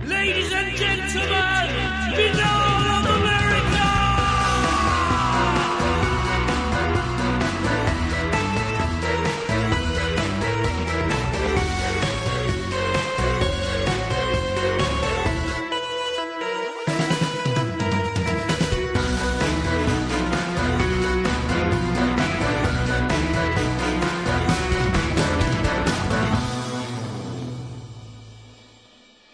Ladies and gentlemen, Binnall of America!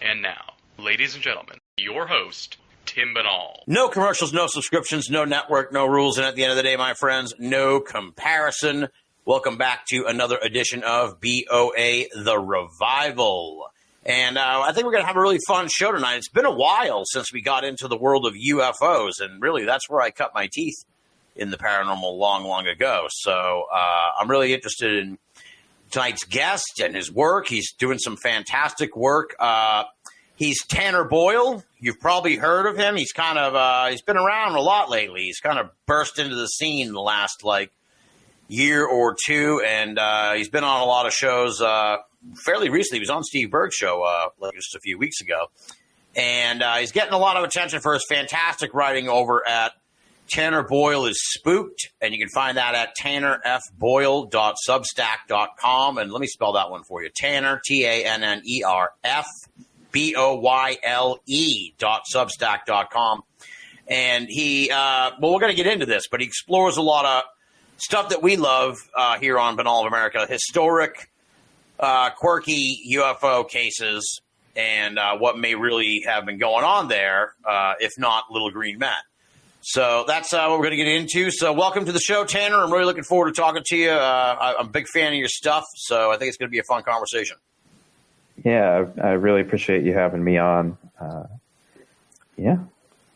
And now, ladies and gentlemen, your host, Tim Binnall. No commercials, no subscriptions, no network, no rules, and at the end of the day, my friends, no comparison. Welcome back to another edition of BOA The Revival. And I think we're going to have a really fun show tonight. It's been a while since we got into the world of UFOs, and really that's where I cut my teeth in the paranormal long ago. So I'm really interested in tonight's guest and his work. He's doing some fantastic work. He's Tanner Boyle. You've probably heard of him. He's kind of he's been around a lot lately. He's kind of burst into the scene in the last year or two, and he's been on a lot of shows fairly recently. He was on Steve Berg's show just a few weeks ago, and he's getting a lot of attention for his fantastic writing over at Tanner Boyle is Spooked, and you can find that at tannerfboyle.substack.com. And let me spell that one for you. Tanner, TANNERF, BOYLE.substack.com. And he, well, we're going to get into this, but he explores a lot of stuff that we love here on Binnall of America, historic, quirky UFO cases, and what may really have been going on there, if not Little Green Men. So that's what we're going to get into. So welcome to the show, Tanner. I'm really looking forward to talking to you. I'm a big fan of your stuff, so I think it's going to be a fun conversation. Yeah, I really appreciate you having me on. Yeah,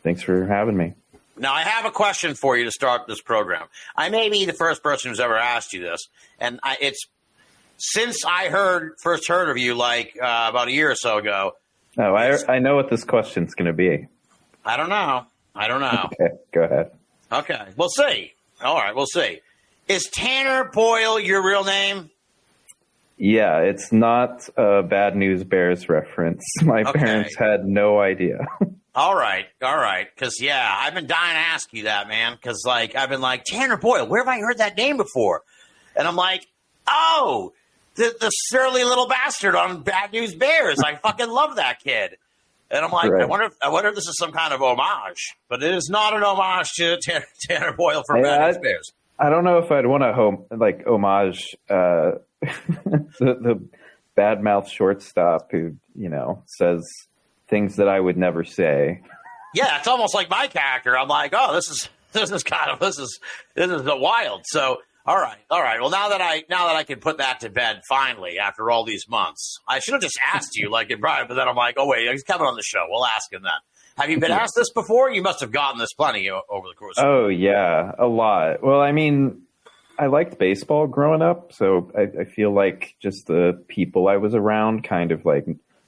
thanks for having me. Now, I have a question for you to start this program. I may be the first person who's ever asked you this, and it's since I first heard of you about a year or so ago. Oh, I know what this question's going to be. I don't know. Okay, go ahead. Okay, we'll see. All right, we'll see. Is Tanner Boyle your real name? Yeah, it's not a Bad News Bears reference. My parents had no idea. All right. Because, yeah, I've been dying to ask you that, man. Because, I've been like, Tanner Boyle, where have I heard that name before? And I'm like, oh, the surly little bastard on Bad News Bears. I fucking love that kid. And I'm like, right. I wonder if this is some kind of homage. But it is not an homage to Tanner Boyle from Bad News Bears. I don't know if I'd want to homage the badmouth shortstop who, says things that I would never say. Yeah, it's almost like my character. I'm like, oh, this is wild. So, all right. Well, now that I can put that to bed finally after all these months, I should have just asked you in Brian, but then I'm like, oh wait, he's coming on the show. We'll ask him that. Have you been asked this before? You must have gotten this plenty over the course. Oh yeah, a lot. Well, I mean, I liked baseball growing up, so I feel like just the people I was around kind of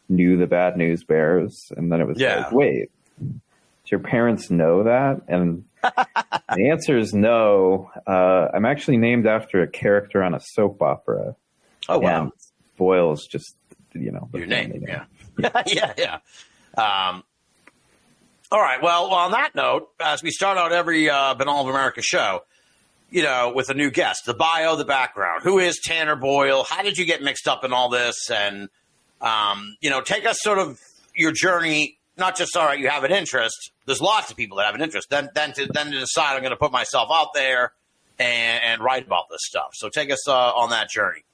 knew the Bad News Bears, and then it was wait, do your parents know that? And the answer is no. I'm actually named after a character on a soap opera. Oh wow! And Boyle's just your name. Yeah. Yeah. All right. Well, on that note, as we start out every Binnall of America show, with a new guest, the bio, the background. Who is Tanner Boyle? How did you get mixed up in all this? And, take us sort of your journey, not just, all right, you have an interest. There's lots of people that have an interest. Then to decide I'm going to put myself out there and write about this stuff. So take us on that journey.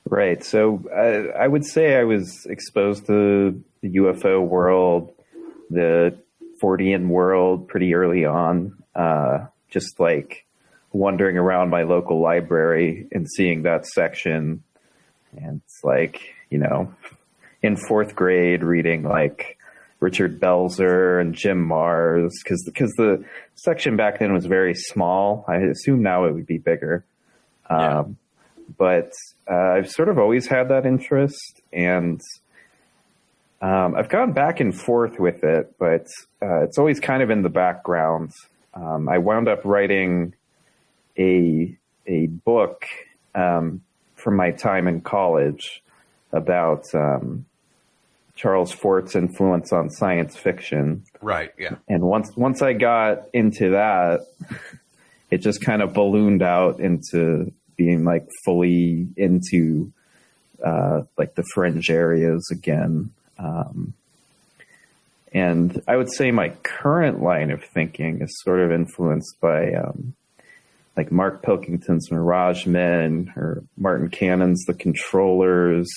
Right. So I would say I was exposed to the UFO world, the Fortean world pretty early on, just wandering around my local library and seeing that section. And it's in fourth grade reading Richard Belzer and Jim Mars, because the section back then was very small. I assume now it would be bigger. But I've sort of always had that interest, and I've gone back and forth with it, but it's always kind of in the background. I wound up writing a book from my time in college about Charles Fort's influence on science fiction. Right. Yeah. And once I got into that, it just kind of ballooned out into being like fully into like the fringe areas again. And I would say my current line of thinking is sort of influenced by like Mark Pilkington's Mirage Men or Martin Cannon's The Controllers,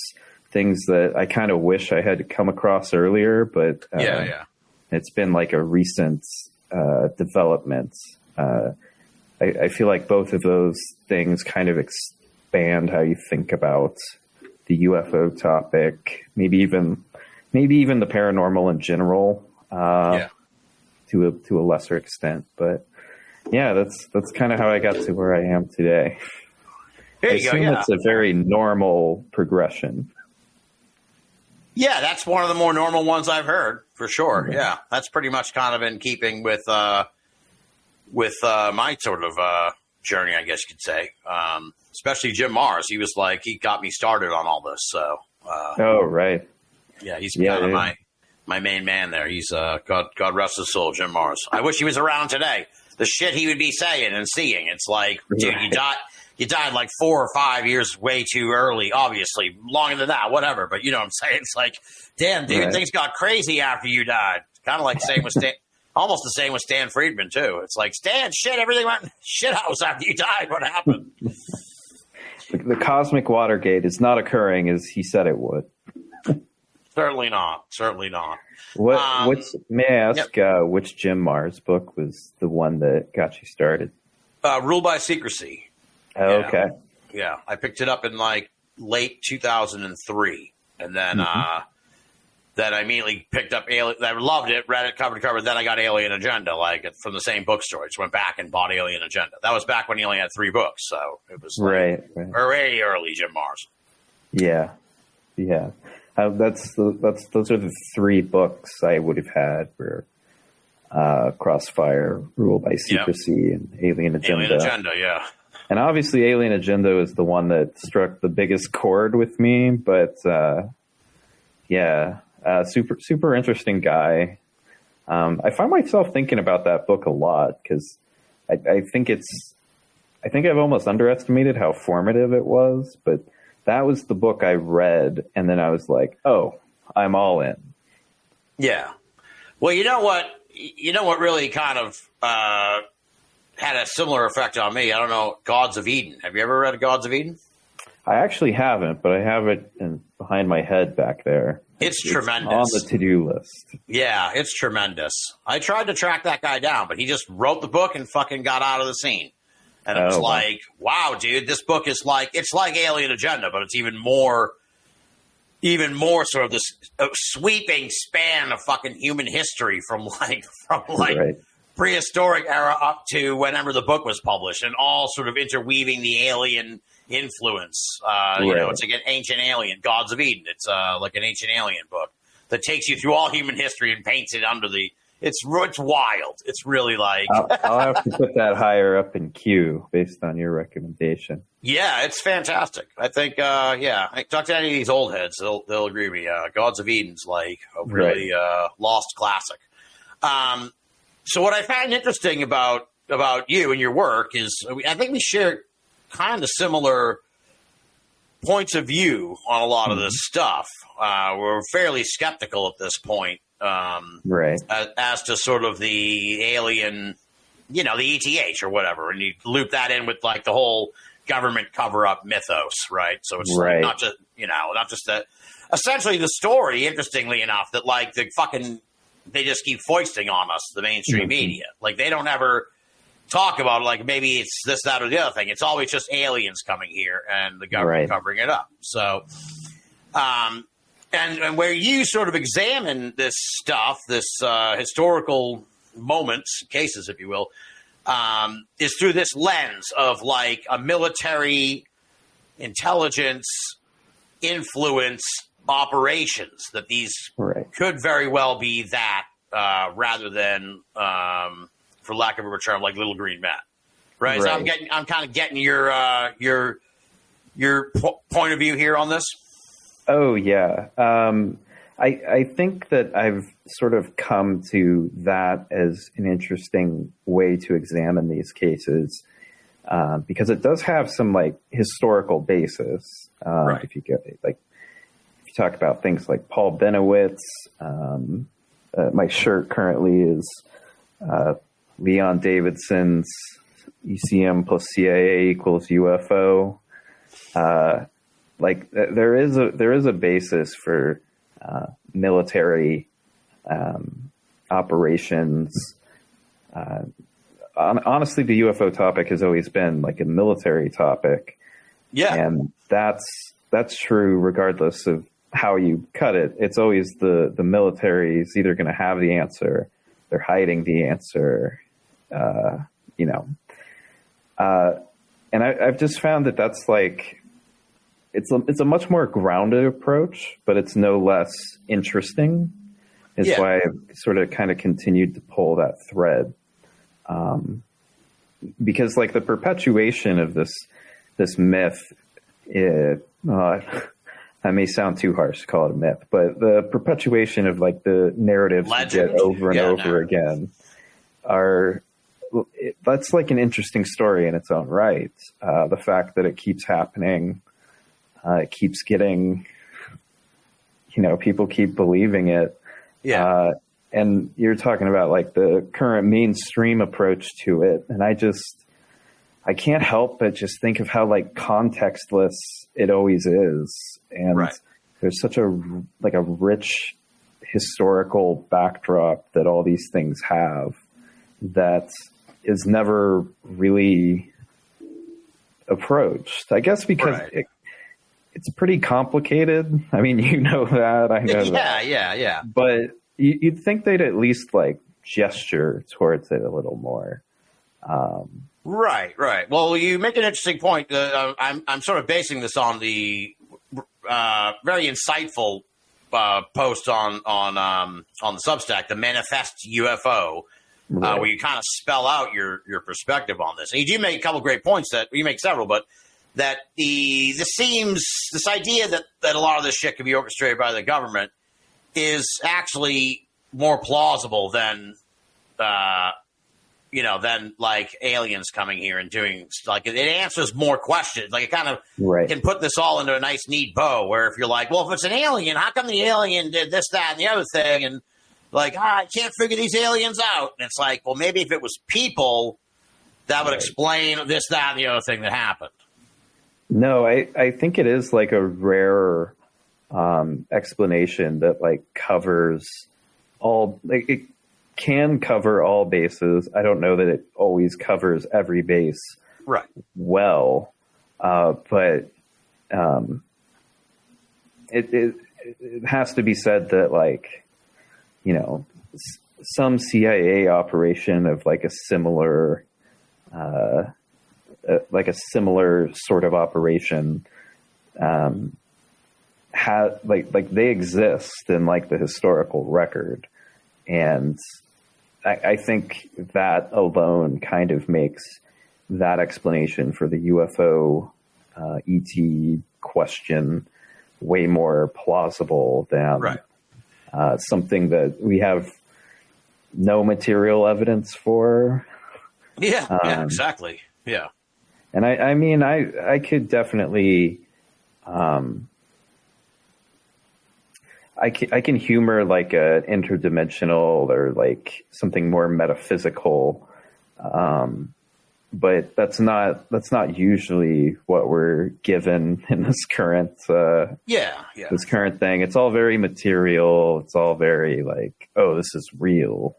things that I kind of wish I had come across earlier, but it's been like a recent development. I feel like both of those things kind of expand how you think about the UFO topic, maybe even the paranormal in general, to a lesser extent. But yeah, that's kind of how I got to where I am today. There I you go. assume Yeah. it's a very normal progression. Yeah, that's one of the more normal ones I've heard, for sure. Yeah, that's pretty much kind of in keeping with my sort of journey, I guess you could say. Especially Jim Mars. He got me started on all this. So, Oh, right. yeah, he's kind of my main man there. He's God rest his soul, Jim Mars. I wish he was around today. The shit he would be saying and seeing. It's like, dude, you died like 4 or 5 years way too early, obviously. Longer than that, whatever. But you know what I'm saying? It's like, damn, dude, things got crazy after you died. Kind of like the same with Stan, almost the same with Stan Friedman, too. It's like, Stan, shit, everything went shit house after you died. What happened? The cosmic Watergate is not occurring as he said it would. Certainly not. Certainly not. May I ask which Jim Mars book was the one that got you started? Ruled by Secrecy. Oh, Yeah. okay. Yeah, I picked it up in like late 2003, and then then I immediately picked up Alien. I loved it, read it cover to cover. Then I got Alien Agenda, like from the same bookstore. Just went back and bought Alien Agenda. That was back when he only had 3 books, so it was like very early Jim Mars. Yeah. Those are the 3 books I would have had for Crossfire, Rule by Secrecy, and Alien Agenda. Alien Agenda, yeah. And obviously, Alien Agenda is the one that struck the biggest chord with me. But super interesting guy. I find myself thinking about that book a lot because I think I've almost underestimated how formative it was. But that was the book I read, and then I was like, "Oh, I'm all in." Yeah. Well, you know what? Really kind of had a similar effect on me. I don't know, Gods of Eden. Have you ever read Gods of Eden? I actually haven't, but I have it behind my head back there. It's tremendous. On the to-do list. Yeah, it's tremendous. I tried to track that guy down, but he just wrote the book and fucking got out of the scene. And it was like, wow, dude, this book is like, it's like Alien Agenda, but it's even more sort of this sweeping span of fucking human history from prehistoric era up to whenever the book was published, and all sort of interweaving the alien influence. You know, it's like an ancient alien, Gods of Eden. It's like an ancient alien book that takes you through all human history and paints it under the. It's wild. It's really like. I'll have to put that higher up in queue based on your recommendation. Yeah, it's fantastic. I think. I talk to any of these old heads, they'll agree with me. Gods of Eden's like a really lost classic. So what I find interesting about you and your work is I think we share kind of similar points of view on a lot of this stuff. We're fairly skeptical at this point, as to sort of the alien, the ETH or whatever, and you loop that in with like the whole government cover-up mythos, right? So it's like not just that. Essentially, the story, interestingly enough, that like the fucking. They just keep foisting on us, the mainstream media. Like, they don't ever talk about, like, maybe it's this, that, or the other thing. It's always just aliens coming here and the government covering it up. So, and where you sort of examine this stuff, this historical moments, cases, if you will, is through this lens of, like, a military intelligence influence operations, that these could very well be that rather than for lack of a term, like Little Green Men, right? So I'm kind of getting your point of view here on this. Oh yeah, I think that I've sort of come to that as an interesting way to examine these cases, because it does have some like historical basis. Right. If you talk about things like Paul Benowitz, my shirt currently is Leon Davidson's ECM plus CIA equals UFO. There is a basis for military operations. Honestly, the UFO topic has always been like a military topic. Yeah. And that's true regardless of how you cut it. It's always the military is either going to have the answer, they're hiding the answer, and I've just found that that's like, it's a much more grounded approach, but it's no less interesting. Is why I've sort of kind of continued to pull that thread. Because like the perpetuation of this myth, that may sound too harsh to call it a myth, but the perpetuation of like the narratives you get over and over again that's like an interesting story in its own right. The fact that it keeps happening, it keeps getting, people keep believing it. Yeah. And you're talking about like the current mainstream approach to it. And I can't help but just think of how like contextless it always is. And there's such a rich historical backdrop that all these things have that is never really approached, I guess, because it's pretty complicated. I mean, you know that, I know that. Yeah. But you'd think they'd at least like gesture towards it a little more. Right. Well, you make an interesting point. I'm sort of basing this on the very insightful post on the Substack, the Manifest UFO, where you kind of spell out your perspective on this. And you do make a couple of great points that you make several, but that this idea that a lot of this shit can be orchestrated by the government is actually more plausible than like aliens coming here and doing, like, it answers more questions. Like, it kind of can put this all into a nice, neat bow, where if you're like, well, if it's an alien, how come the alien did this, that, and the other thing? And like, I can't figure these aliens out. And it's like, well, maybe if it was people, that would explain this, that, and the other thing that happened. No, I think it is like a rare explanation that like covers all, like, it can cover all bases. I don't know that it always covers every base well, but it has to be said that, like, some CIA operation of like a similar sort of operation had like they exist in like the historical record. And I think that alone kind of makes that explanation for the UFO ET question way more plausible than something that we have no material evidence for. Yeah, exactly. Yeah. And I mean, I could definitely, I can humor like a interdimensional or like something more metaphysical, but that's not usually what we're given in this current this current thing. It's all very material. It's all very like, oh, this is real.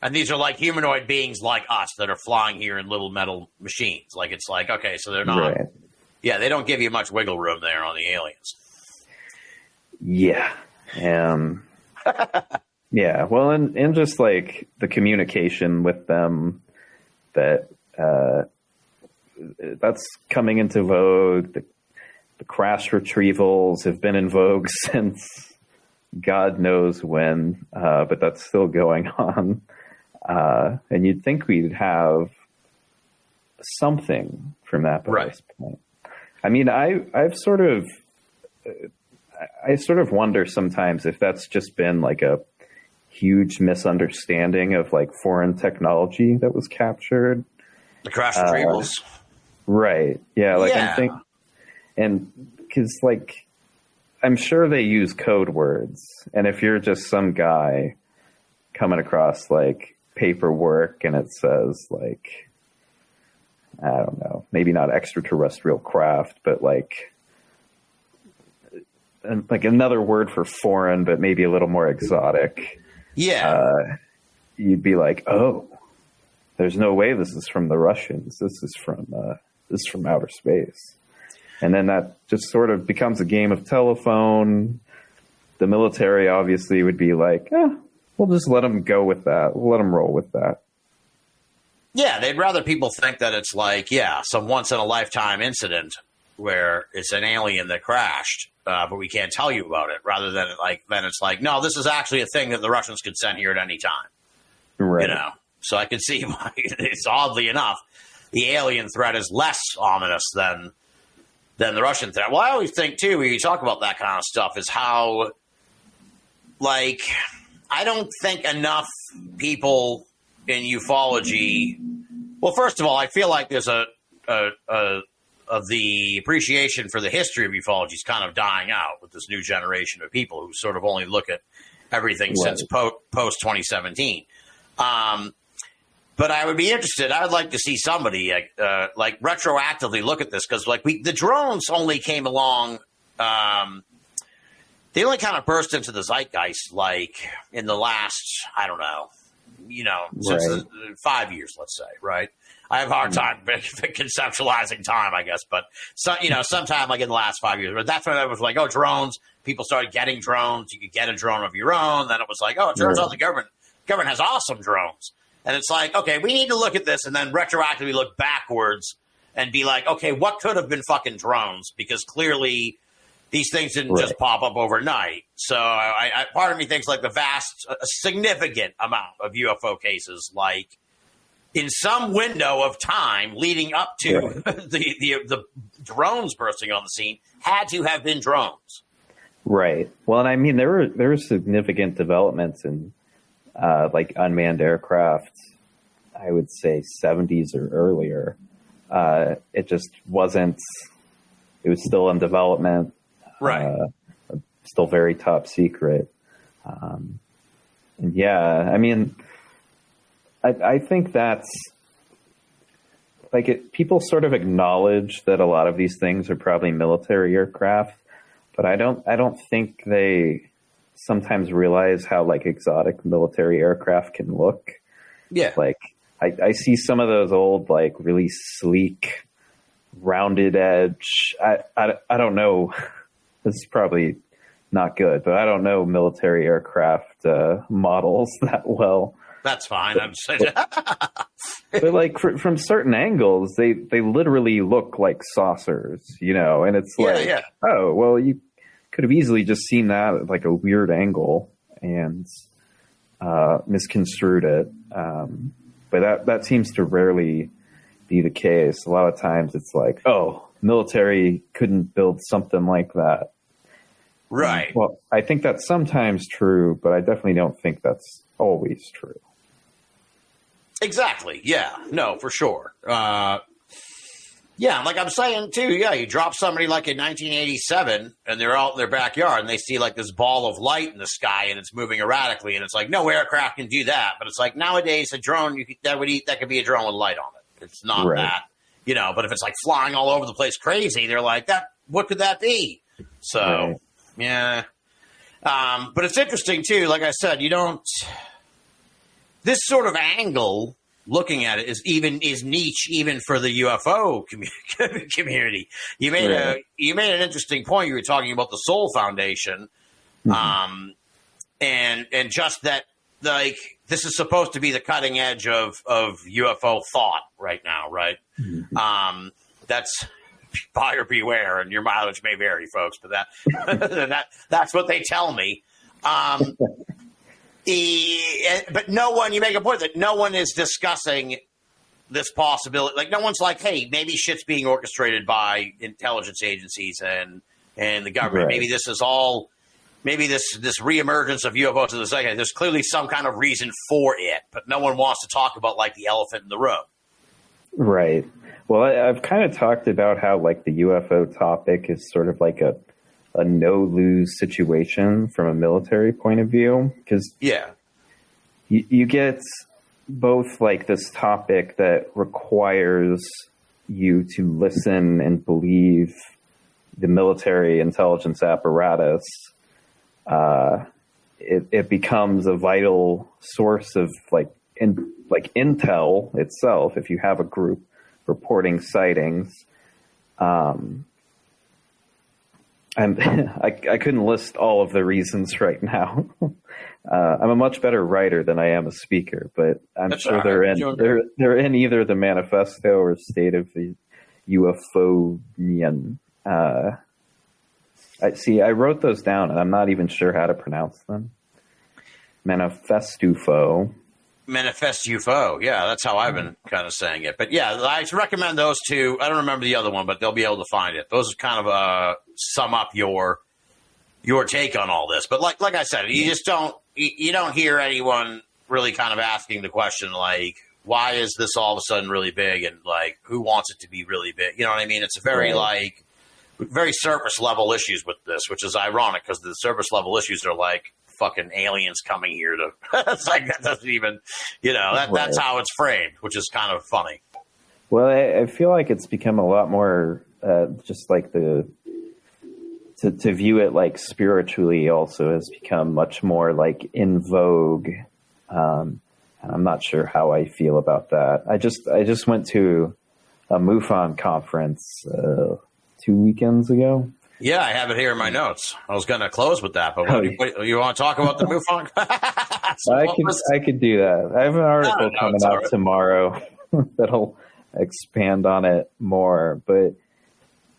And these are like humanoid beings like us that are flying here in little metal machines. Like, it's like, okay, so they're not. Yeah, they don't give you much wiggle room there on the aliens. Yeah. Yeah. Well, and just like the communication with them, that's coming into vogue. The crash retrievals have been in vogue since God knows when, but that's still going on. And you'd think we'd have something from that point. I mean, I've sort of, I sort of wonder sometimes if that's just been like a huge misunderstanding of like foreign technology that was captured. The crash retrievals. Right. Yeah. Like Yeah. I think, and because like, I'm sure they use code words. And if you're just some guy coming across like paperwork and it says like, I don't know, maybe not extraterrestrial craft, but like another word for foreign, but maybe a little more exotic. Yeah. You'd be like, oh, there's no way this is from the Russians. This is from outer space. And then that just sort of becomes a game of telephone. The military obviously would be like, we'll just let them go with that. We'll let them roll with that. Yeah, they'd rather people think that it's like, some once-in-a-lifetime incident where it's an alien that crashed, but we can't tell you about it, rather than then it's like, no, this is actually a thing that the Russians could send here at any time. Right. You know? So I could see why it's oddly enough, the alien threat is less ominous than the Russian threat. Well, I always think, too, when you talk about that kind of stuff, is how, like, I don't think enough people in ufology. Well, first of all, I feel like there's of the appreciation for the history of ufology is kind of dying out with this new generation of people who sort of only look at everything since post 2017. But I would be interested. I would like to see somebody like retroactively look at this, because like the drones only came along. They only kind of burst into the zeitgeist like in the last, I don't know, since 5 years, let's say, right? I have a hard time conceptualizing time, I guess, but sometime like in the last 5 years. But that's when it was like, oh, drones. People started getting drones. You could get a drone of your own. Then it was like, oh, it turns out the government has awesome drones. And it's like, okay, we need to look at this and then retroactively look backwards and be like, okay, what could have been fucking drones? Because clearly these things didn't just pop up overnight. So I part of me thinks like a significant amount of UFO cases, like in some window of time leading up to the drones bursting on the scene, had to have been drones. Right. Well, and I mean, there were significant developments in like unmanned aircraft, I would say 70s or earlier. It just wasn't, it was still in development. Right. Still very top secret. And I mean, I think that's like people sort of acknowledge that a lot of these things are probably military aircraft, but I don't think they sometimes realize how like exotic military aircraft can look. Yeah. Like I see some of those old, like really sleek, rounded edge. I don't know. This is probably not good, but I don't know military aircraft models that well. That's fine. I'm saying. But like from certain angles, they literally look like saucers, and it's like, oh, well, you could have easily just seen that at like a weird angle and misconstrued it. But that seems to rarely be the case. A lot of times it's like, oh, military couldn't build something like that. Right. Well, I think that's sometimes true, but I definitely don't think that's always true. Exactly. Yeah. No, for sure. Like I'm saying too, you drop somebody like in 1987 and they're out in their backyard and they see like this ball of light in the sky and it's moving erratically and it's like, no aircraft can do that. But it's like nowadays a drone, that could be a drone with light on it. It's not that, but if it's like flying all over the place crazy, they're like, what could that be? So, yeah. But it's interesting too, like I said, this sort of angle looking at it is niche even for the UFO community. You made an interesting point. You were talking about the Soul Foundation, and just that like this is supposed to be the cutting edge of UFO thought right now, right? Mm-hmm. That's buyer beware, and your mileage may vary, folks, but that's what they tell me. But no one, you make a point that no one is discussing this possibility. Like, no one's like, hey, maybe shit's being orchestrated by intelligence agencies and and the government. Right. Maybe this is all. Maybe this reemergence of UFOs in the second. There's clearly some kind of reason for it, but no one wants to talk about like the elephant in the room. Right. Well, I've kind of talked about how like the UFO topic is sort of like a no-lose situation from a military point of view, because you get both like this topic that requires you to listen and believe the military intelligence apparatus. It becomes a vital source of like intel itself. If you have a group reporting sightings, and I couldn't list all of the reasons right now. I'm a much better writer than I am a speaker, but I'm sure they're in either the manifesto or State of the UFOnian. I wrote those down, and I'm not even sure how to pronounce them. Manifestufo. Manifestufo. Yeah, that's how I've been kind of saying it. But yeah, I recommend those two. I don't remember the other one, but they'll be able to find it. Those kind of sum up your take on all this. But like I said, you just don't hear anyone really kind of asking the question like, why is this all of a sudden really big, and like who wants it to be really big? You know what I mean? It's a very very surface level issues with this, which is ironic because the surface level issues are like fucking aliens coming here to. It's like that doesn't even, that's how it's framed, which is kind of funny. Well, I feel like it's become a lot more just like to view it like spiritually also has become much more like in vogue. And I'm not sure how I feel about that. I just went to a MUFON conference 2 weekends ago. Yeah, I have it here in my notes. I was going to close with that, but you want to talk about the MUFON? I could do that. I have an article coming out tomorrow that'll expand on it more, but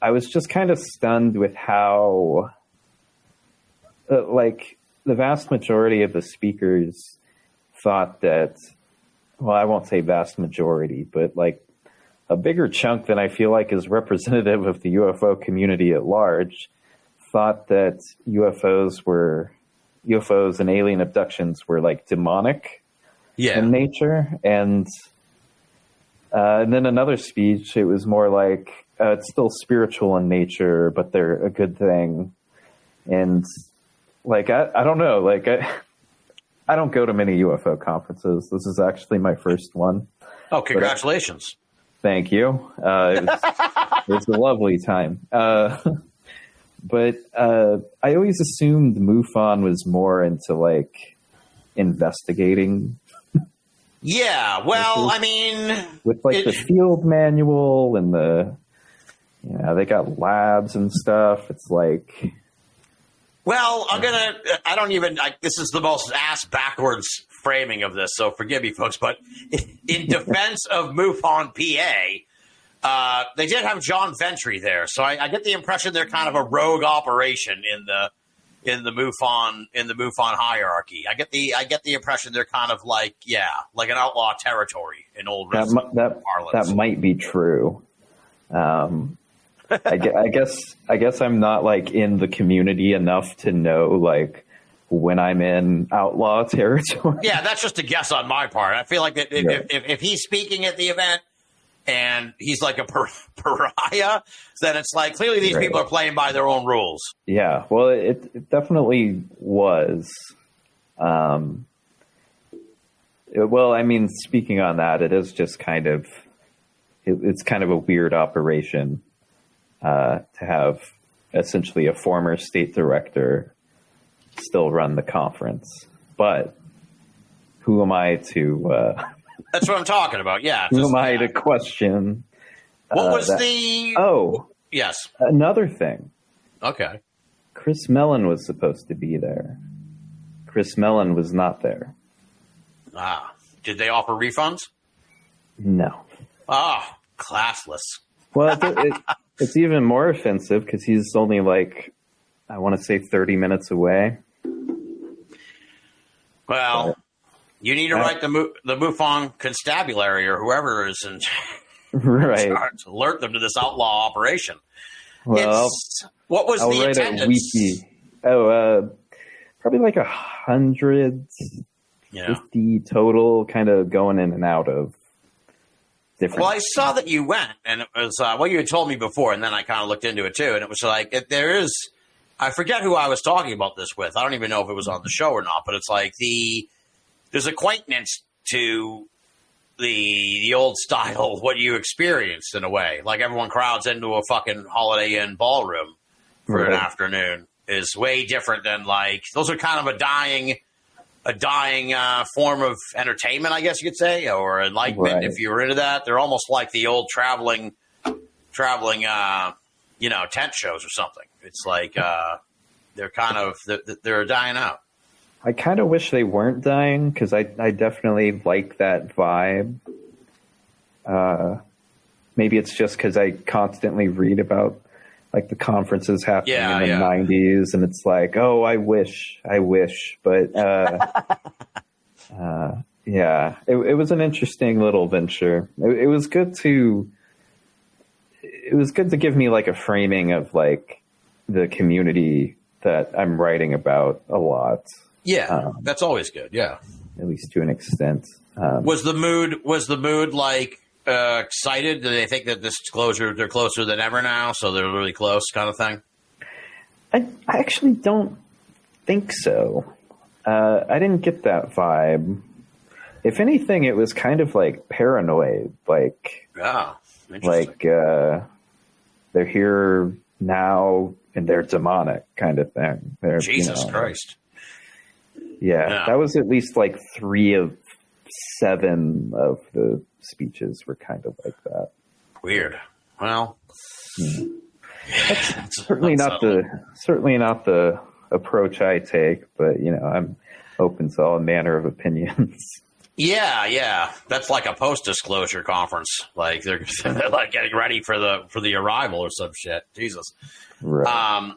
I was just kind of stunned with how, like, the vast majority of the speakers thought that, well, I won't say vast majority, but like a bigger chunk than I feel like is representative of the UFO community at large thought that UFOs and alien abductions were like demonic in nature. And then another speech, it was more like, it's still spiritual in nature, but they're a good thing. And like, I don't know, like I don't go to many UFO conferences. This is actually my first one. Oh, congratulations. Thank you. It was a lovely time. But I always assumed MUFON was more into like investigating. Yeah, well, I mean, with like the field manual and they got labs and stuff. It's like, well, this is the most ass backwards framing of this, so forgive me, folks, but in defense of MUFON PA, they did have John Ventry there, so I get the impression they're kind of a rogue operation in the MUFON hierarchy. I get the impression they're kind of like an outlaw territory in old parlance. That might be true. I guess I'm not like in the community enough to know like when I'm in outlaw territory. Yeah, that's just a guess on my part. I feel like that if he's speaking at the event and he's like a pariah, then it's like clearly these people are playing by their own rules. Yeah, well, it definitely was. Well, I mean, speaking on that, it is just kind of it's kind of a weird operation to have essentially a former state director still run the conference. But who am I to... That's what I'm talking about, yeah. Who am I to question... What was the... Oh. Yes. Another thing. Okay. Chris Mellon was supposed to be there. Chris Mellon was not there. Ah. Did they offer refunds? No. Ah, classless. Well, it's even more offensive because he's only like, I want to say 30 minutes away. Well, you need to write the MUFON constabulary or whoever is in right. charge, alert them to this outlaw operation. Well, what was I'll the write attendance? a wiki. Probably like 150 total, kind of going in and out of different. Well, I saw that you went, and it was you had told me before, and then I kind of looked into it too, and it was like there is. I forget who I was talking about this with. I don't even know if it was on the show or not, but it's like there's a quaintness to the old style, what you experienced in a way. Like everyone crowds into a fucking Holiday Inn ballroom for an afternoon is way different than like those are kind of a dying form of entertainment, I guess you could say, or enlightenment if you were into that. They're almost like the old traveling tent shows or something. It's like they're dying out. I kind of wish they weren't dying because I definitely like that vibe. Maybe it's just because I constantly read about like the conferences happening in the 90s, and it's like, oh, I wish, but it was an interesting little venture. It was good to give me like a framing of like the community that I'm writing about a lot. Yeah, that's always good. Yeah, at least to an extent. Was the mood like excited? Do they think that they're closer than ever now, so they're really close, kind of thing? I actually don't think so. I didn't get that vibe. If anything, it was kind of like paranoid, like they're here now and they're demonic, kind of thing. Jesus Christ. Yeah, that was at least like 3 of 7 of the speeches were kind of like that. Weird. Well, that's certainly not the approach I take, but I'm open to all manner of opinions. Yeah, that's like a post-disclosure conference. Like they're like getting ready for the arrival or some shit. Jesus. Right.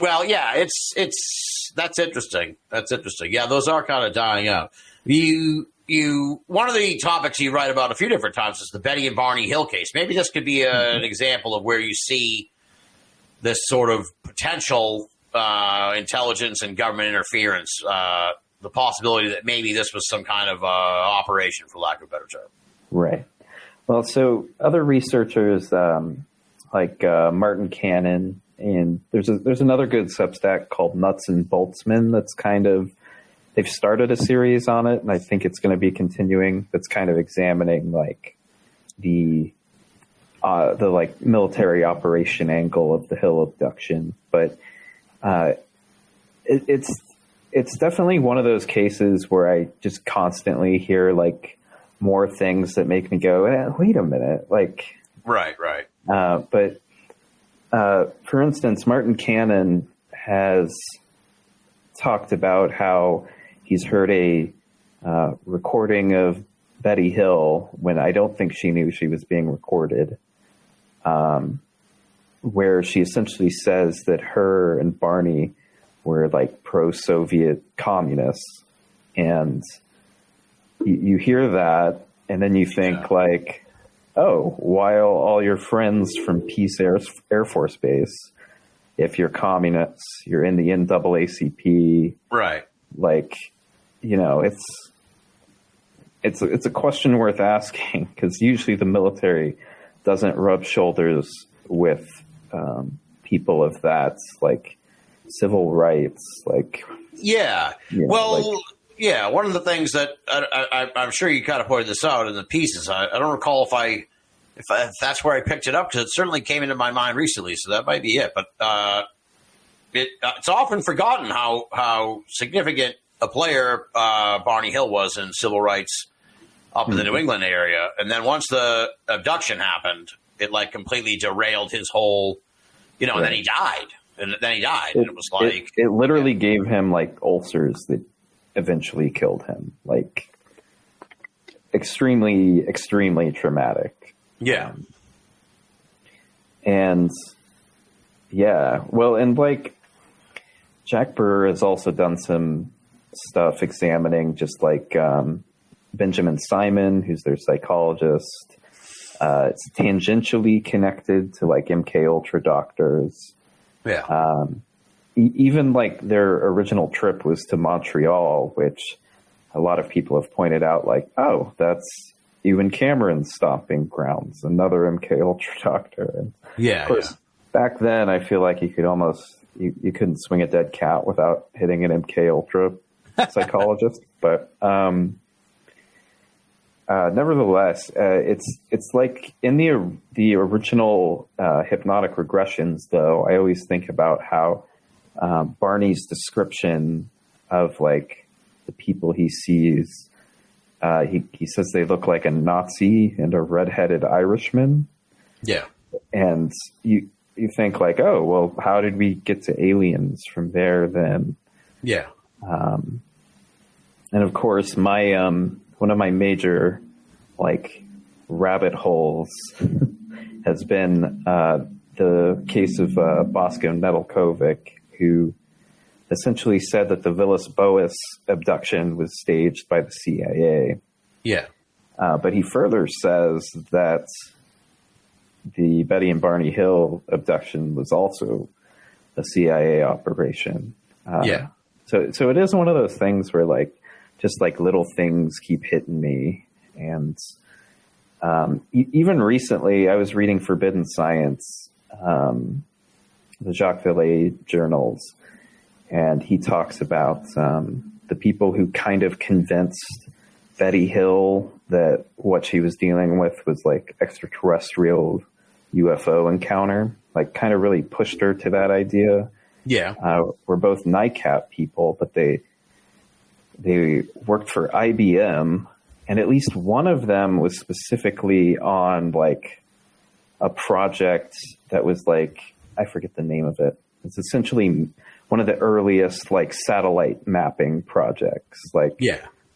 Well, yeah, that's interesting. That's interesting. Yeah, those are kind of dying out. One of the topics you write about a few different times is the Betty and Barney Hill case. Maybe this could be an example of where you see this sort of potential intelligence and government interference, the possibility that maybe this was some kind of operation, for lack of a better term. Right. Well, so other researchers like Martin Cannon, and there's another good Substack called Nuts and Boltzmann that's kind of, they've started a series on it, and I think it's going to be continuing. That's kind of examining like the like military operation angle of the Hill abduction. But it's definitely one of those cases where I just constantly hear like more things that make me go, wait a minute, like right. But for instance, Martin Cannon has talked about how he's heard a recording of Betty Hill when I don't think she knew she was being recorded, where she essentially says that her and Barney were like pro-Soviet communists. And you hear that, and then you think like, oh, while all your friends from Peace Air Force Base, if you're communists, you're in the NAACP, right? Like, it's a question worth asking, because usually the military doesn't rub shoulders with people of that, like civil rights, like one of the things that I'm sure you kind of pointed this out in the pieces. I don't recall if that's where I picked it up, because it certainly came into my mind recently, so that might be it. But it's often forgotten how significant a player Barney Hill was in civil rights up in the New England area. And then once the abduction happened, it like completely derailed his whole, and then he died. And it was like... It literally gave him like ulcers that eventually killed him. Like extremely, extremely traumatic. Yeah. And like Jack Brewer has also done some stuff examining just like Benjamin Simon, who's their psychologist, It's tangentially connected to like MK Ultra doctors. Yeah. Even like their original trip was to Montreal, which a lot of people have pointed out, like, oh, that's Ewan Cameron's stomping grounds, another MK Ultra doctor. And of course, back then, I feel like you could almost you couldn't swing a dead cat without hitting an MK Ultra psychologist. But nevertheless, it's like in the original hypnotic regressions, though. I always think about how Barney's description of like the people he sees, he says they look like a Nazi and a redheaded Irishman. Yeah. And you think like, oh, well, how did we get to aliens from there then? Yeah. And of course, my one of my major like rabbit holes has been the case of Bosco Nedeljkovic, who essentially said that the Villas-Boas abduction was staged by the CIA. Yeah. But he further says that the Betty and Barney Hill abduction was also a CIA operation. Yeah. So it is one of those things where like just like little things keep hitting me. And even recently, I was reading Forbidden Science, the Jacques Vallée journals, and he talks about the people who kind of convinced Betty Hill that what she was dealing with was like extraterrestrial UFO encounter, like kind of really pushed her to that idea. Yeah. Were both NICAP people, but they worked for IBM, and at least one of them was specifically on like a project that was like, I forget the name of it. It's essentially one of the earliest like satellite mapping projects, like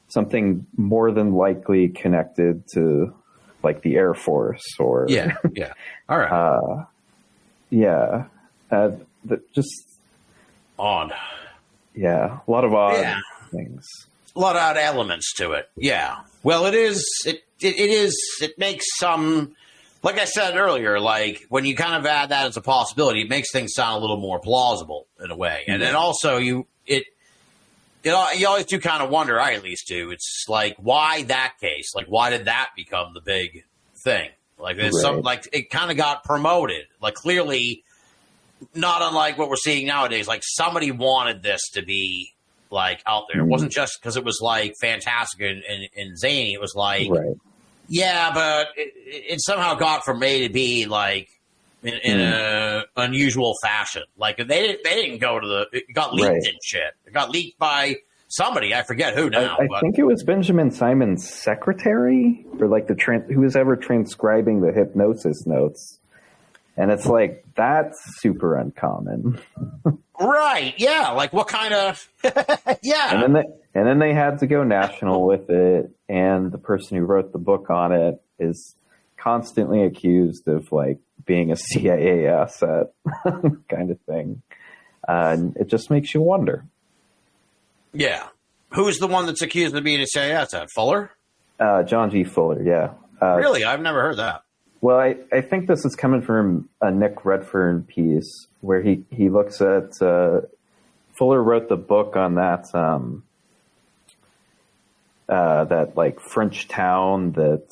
something more than likely connected to like the Air Force or All right. Just odd. Yeah, a lot of odd things. A lot of odd elements to it. Yeah. Well, it is. It makes some. Like I said earlier, like when you kind of add that as a possibility, it makes things sound a little more plausible in a way. And then also you always do kind of wonder, I at least do. It's like, why that case? Like, why did that become the big thing? Like there's some, like it kind of got promoted. Like clearly, not unlike what we're seeing nowadays. Like somebody wanted this to be like out there. It wasn't just because it was like fantastic and zany. It was like. Yeah, but it somehow got from A to B like in a unusual fashion. Like they didn't go to it got leaked and shit. It got leaked by somebody. I forget who now. I think it was Benjamin Simon's secretary, or like who was ever transcribing the hypnosis notes. And it's like, that's super uncommon. Right. Yeah. Like what kind of, yeah. And then they had to go national with it. And the person who wrote the book on it is constantly accused of like being a CIA asset kind of thing. And it just makes you wonder. Yeah. Who's the one that's accused of being a CIA asset? Fuller? John G. Fuller. Yeah. Really? I've never heard that. Well, I think this is coming from a Nick Redfern piece where he looks at Fuller wrote the book on that that like French town that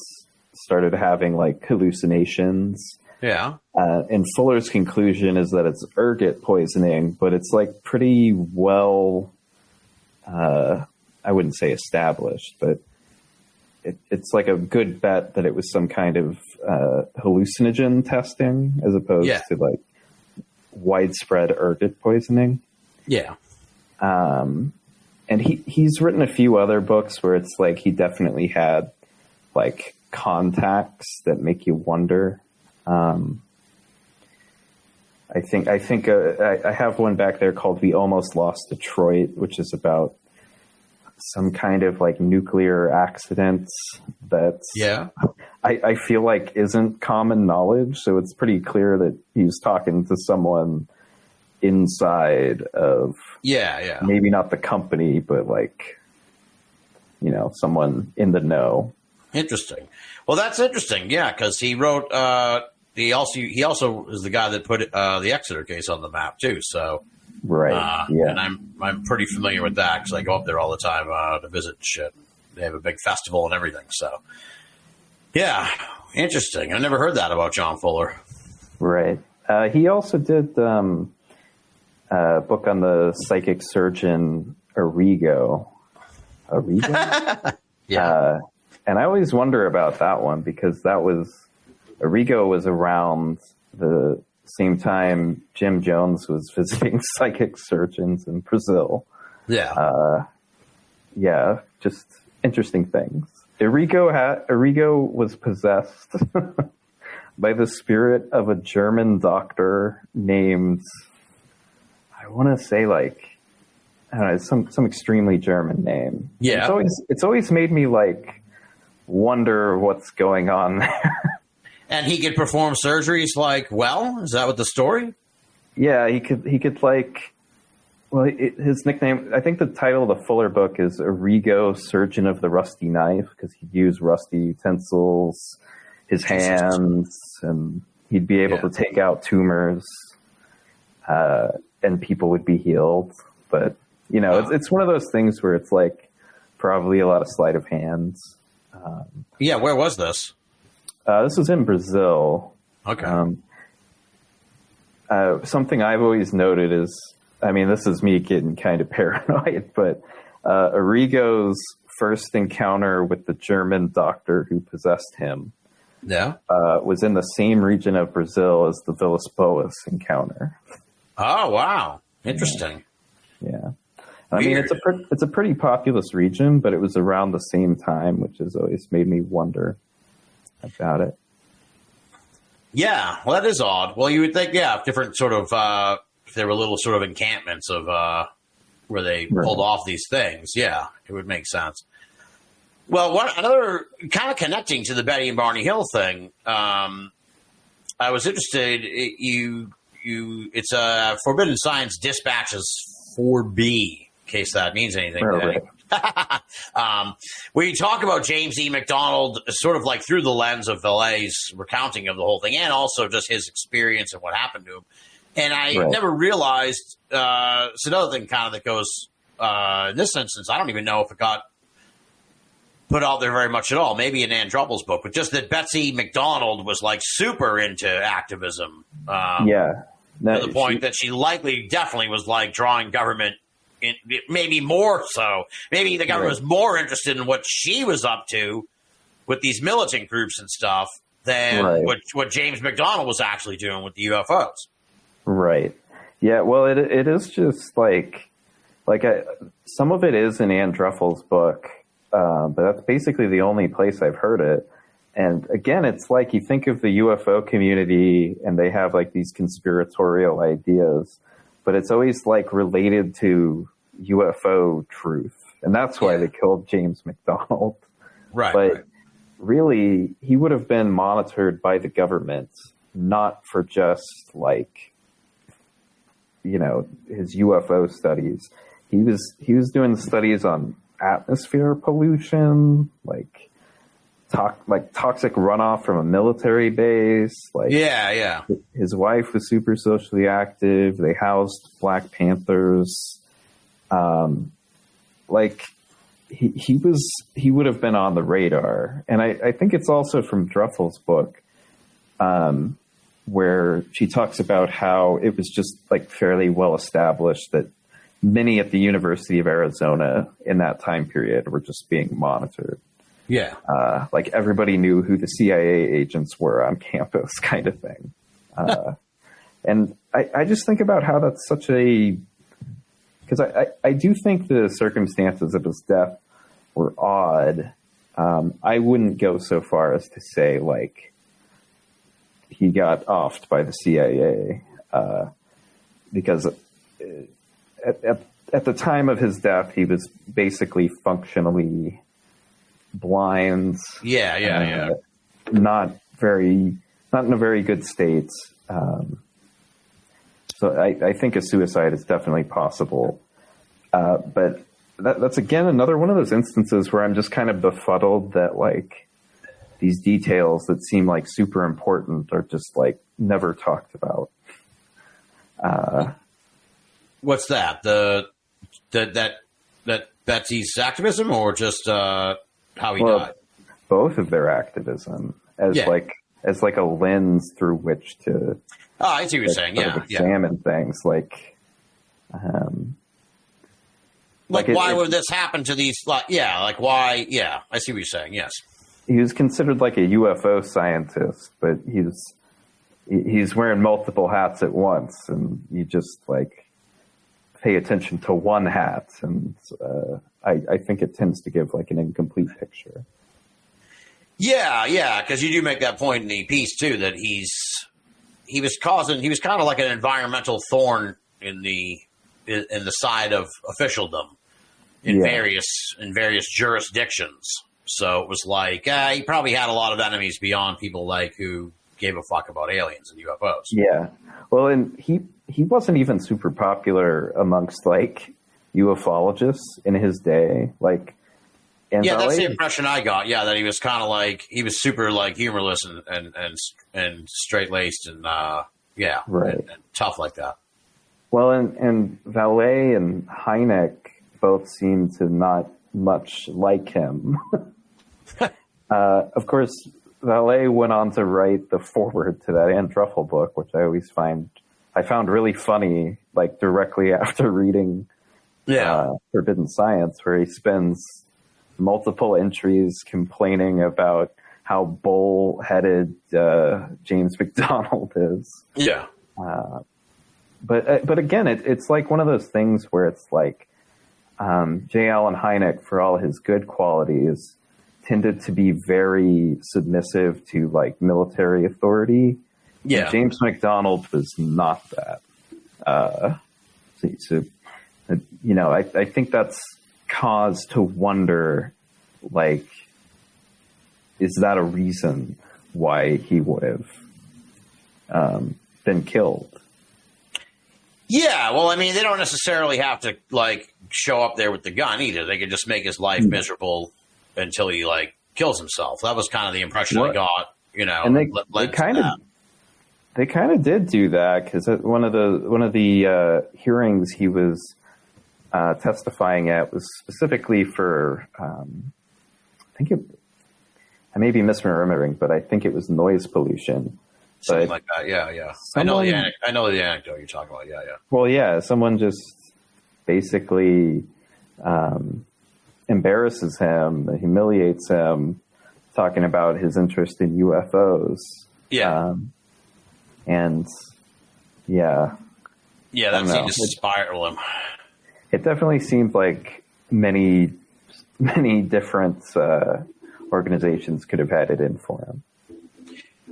started having like hallucinations. Yeah. And Fuller's conclusion is that it's ergot poisoning, but it's like pretty well, I wouldn't say established, but it's like a good bet that it was some kind of hallucinogen testing as opposed to like widespread ergot poisoning. Yeah. And he's written a few other books where it's like he definitely had like contacts that make you wonder. I have one back there called We Almost Lost Detroit, which is about some kind of like nuclear accidents that's I feel like isn't common knowledge. So it's pretty clear that he's talking to someone inside of maybe not the company, but like, you know, someone in the know. Interesting. Well, that's interesting. Yeah, because he wrote. He also is the guy that put the Exeter case on the map too. So right. Yeah. And I'm pretty familiar with that because I go up there all the time to visit and shit. They have a big festival and everything. So yeah, interesting. I never heard that about John Fuller. Right. He also did a book on the psychic surgeon Arrigo. Yeah. And I always wonder about that one because Arrigo was around the same time Jim Jones was visiting psychic surgeons in Brazil. Yeah. Yeah, just interesting things. Arrigo was possessed by the spirit of a German doctor named, I want to say like, I don't know, some extremely German name. Yeah. It's always made me like wonder what's going on there. And he could perform surgeries like, well, is that what the story? Yeah, he could like, well, his nickname, I think the title of the Fuller book is Arrigo, Surgeon of the Rusty Knife, because he'd use rusty utensils, his hands, and he'd be able to take out tumors, and people would be healed. But, you know, it's one of those things where it's like probably a lot of sleight of hand. Yeah, where was this? This was in Brazil. Okay. Something I've always noted is, I mean, this is me getting kind of paranoid, but Arrigo's first encounter with the German doctor who possessed him was in the same region of Brazil as the Villas-Boas encounter. Oh, wow. Interesting. Yeah. I mean, it's a pretty populous region, but it was around the same time, which has always made me wonder about it. Yeah, well, that is odd. Well, you would think, different sort of, if there were little sort of encampments of where they pulled off these things, it would make sense. Well, another kind of connecting to the Betty and Barney Hill thing, I was interested. It's Forbidden Science Dispatches 4B. In case that means anything. Right. We talk about James E. McDonald sort of like through the lens of Villet's recounting of the whole thing and also just his experience and what happened to him. And I never realized it's another thing kind of that goes in this instance. I don't even know if it got put out there very much at all. Maybe in Ann Druppel's book, but just that Betsy McDonald was like super into activism. To the point that she definitely was like drawing government. Maybe more so. Maybe the government was more interested in what she was up to with these militant groups and stuff than what James McDonald was actually doing with the UFOs. Right. Yeah. Well, it is just like some of it is in Ann Druppel's book, but that's basically the only place I've heard it. And again, it's like you think of the UFO community and they have like these conspiratorial ideas, but it's always like related to UFO truth. And that's why they killed James McDonald. Right. But really, he would have been monitored by the government, not for just like, you know, his UFO studies. He was doing studies on atmosphere pollution, like toxic runoff from a military base. Like, his wife was super socially active. They housed Black Panthers. He would have been on the radar. And I think it's also from Druppel's book, where she talks about how it was just like fairly well established that many at the University of Arizona in that time period were just being monitored. Yeah. Like everybody knew who the CIA agents were on campus kind of thing. And I just think about how that's such because I do think the circumstances of his death were odd. I wouldn't go so far as to say like he got offed by the CIA, because at the time of his death, he was basically functionally blind. Not in a very good state. So I think a suicide is definitely possible. But that's again another one of those instances where I'm just kind of befuddled that like these details that seem like super important are just like never talked about. What's that? That Betsy's activism, or just how he died? Both of their activism as like a lens through which to. Oh, I see what you're saying. Yeah, examine things like. Why would this happen to these? Like why? Yeah, I see what you're saying. Yes, he was considered like a UFO scientist, but he's wearing multiple hats at once, and you just like pay attention to one hat, and I think it tends to give like an incomplete picture. Yeah, because you do make that point in the piece too, that he was kind of like an environmental thorn in the side of officialdom in various jurisdictions. So it was like he probably had a lot of enemies beyond people like who gave a fuck about aliens and UFOs. Yeah, well, and he wasn't even super popular amongst like ufologists in his day, like. That's the impression I got. Yeah, that he was kind of like he was super like humorless and straight laced and and tough like that. Well, and Valet and Hynek both seem to not much like him. Of course, Valet went on to write the foreword to that Ann Truffle book, which I found really funny, like directly after reading Forbidden Science, where he spends multiple entries complaining about how bull-headed James McDonald is. Yeah. But again, it's like one of those things where it's like J. Allen Hynek, for all his good qualities, tended to be very submissive to like military authority. Yeah. And James McDonald was not that. I think that's cause to wonder, like, is that a reason why he would have been killed? Yeah, well, I mean, they don't necessarily have to like show up there with the gun either. They could just make his life miserable until he like kills himself. That was kind of the impression I got, And they kind of did do that, because one of the hearings he was testifying at was specifically for I may be misremembering, but I think it was noise pollution. Something like that, yeah. I know the anecdote you're talking about, yeah. Well, yeah, someone just basically embarrasses him, humiliates him, talking about his interest in UFOs. Yeah. That seemed to spiral him. It definitely seemed like many different organizations could have had it in for him.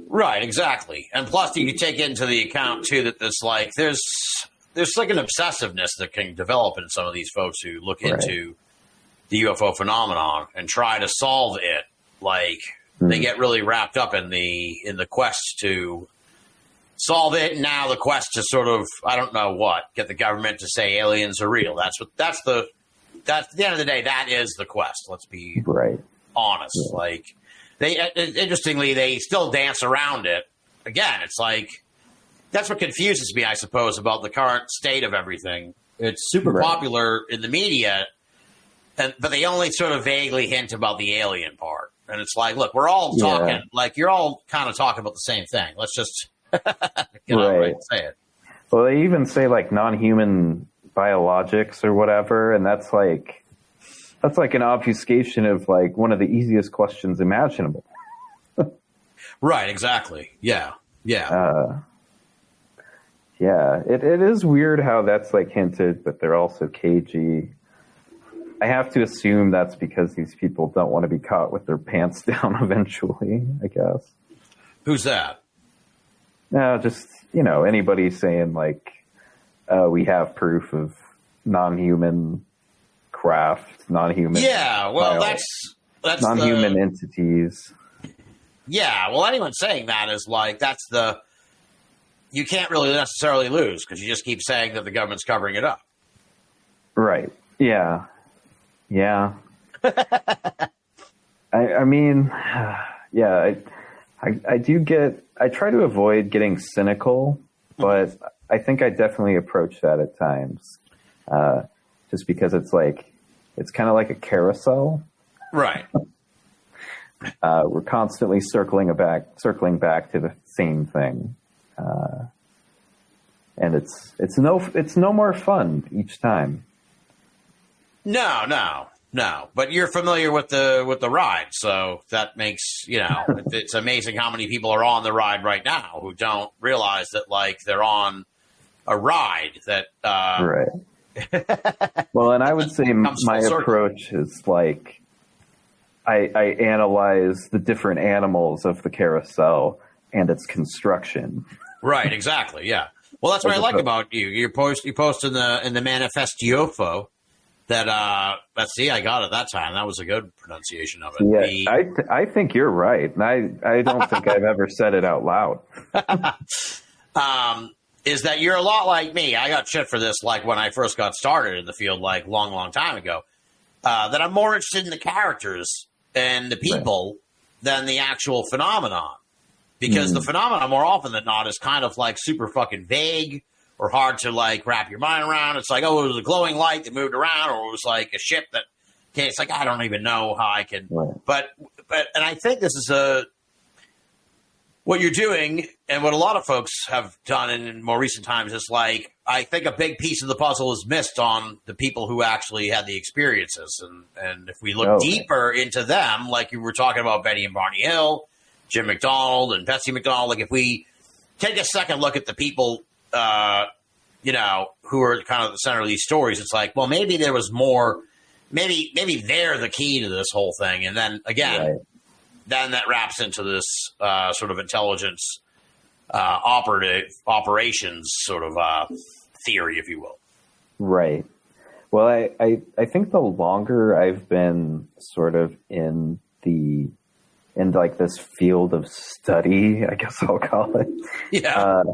Right, exactly. And plus, you can take into the account too that there's like an obsessiveness that can develop in some of these folks who look into the UFO phenomenon and try to solve it. Like they get really wrapped up in the quest to solve it. And now the quest to sort of, I don't know what, get the government to say aliens are real. That's at the end of the day, that is the quest. Let's be honest. Yeah. Like interestingly, they still dance around it. Again, it's like, that's what confuses me, I suppose, about the current state of everything. It's super popular in the media, but they only sort of vaguely hint about the alien part. And it's like, look, we're all talking, like you're all kind of talking about the same thing. Let's just get on right and say it. Well, they even say like non-human biologics or whatever, and that's like an obfuscation of like one of the easiest questions imaginable. Right, exactly. Yeah. It is weird how that's like hinted, but they're also cagey. I have to assume that's because these people don't want to be caught with their pants down eventually, I guess. Who's that? No, just, anybody saying like, we have proof of non-human craft, non-human. Yeah, well, that's non-human entities. Yeah, well, anyone saying that is like, you can't really necessarily lose because you just keep saying that the government's covering it up. Right. Yeah. I mean, yeah, I do get. I try to avoid getting cynical, but I think I definitely approach that at times, just because it's kind of like a carousel. Right. We're constantly circling back to the same thing, and it's no more fun each time. No. But you're familiar with the ride, so that makes it's amazing how many people are on the ride right now who don't realize that they're on a ride that. Right. Well, and I would say my approach is I analyze the different animals of the carousel and its construction. Right, exactly, yeah. Well, that's what I like about you. You post in the Manifestiofo that see, I got it that time. That was a good pronunciation of it. Yeah, I think you're right, and I don't think I've ever said it out loud. Is that you're a lot like me. I got shit for this when I first got started in the field long time ago. That I'm more interested in the characters and the people than the actual phenomenon. Because the phenomenon more often than not is kind of super fucking vague or hard to wrap your mind around. It's it was a glowing light that moved around, or it was a ship that came. It's I don't even know how I can. Right. But and I think this is what you're doing, and what a lot of folks have done in more recent times is I think a big piece of the puzzle is missed on the people who actually had the experiences. And if we look deeper into them, like you were talking about Betty and Barney Hill, Jim McDonald and Betsy McDonald, if we take a second look at the people, who are kind of the center of these stories, it's well, maybe there was more, maybe they're the key to this whole thing. And then again, then that wraps into this sort of intelligence operations sort of theory, if you will. Right. Well, I think the longer I've been sort of in this field of study, I guess I'll call it. Yeah.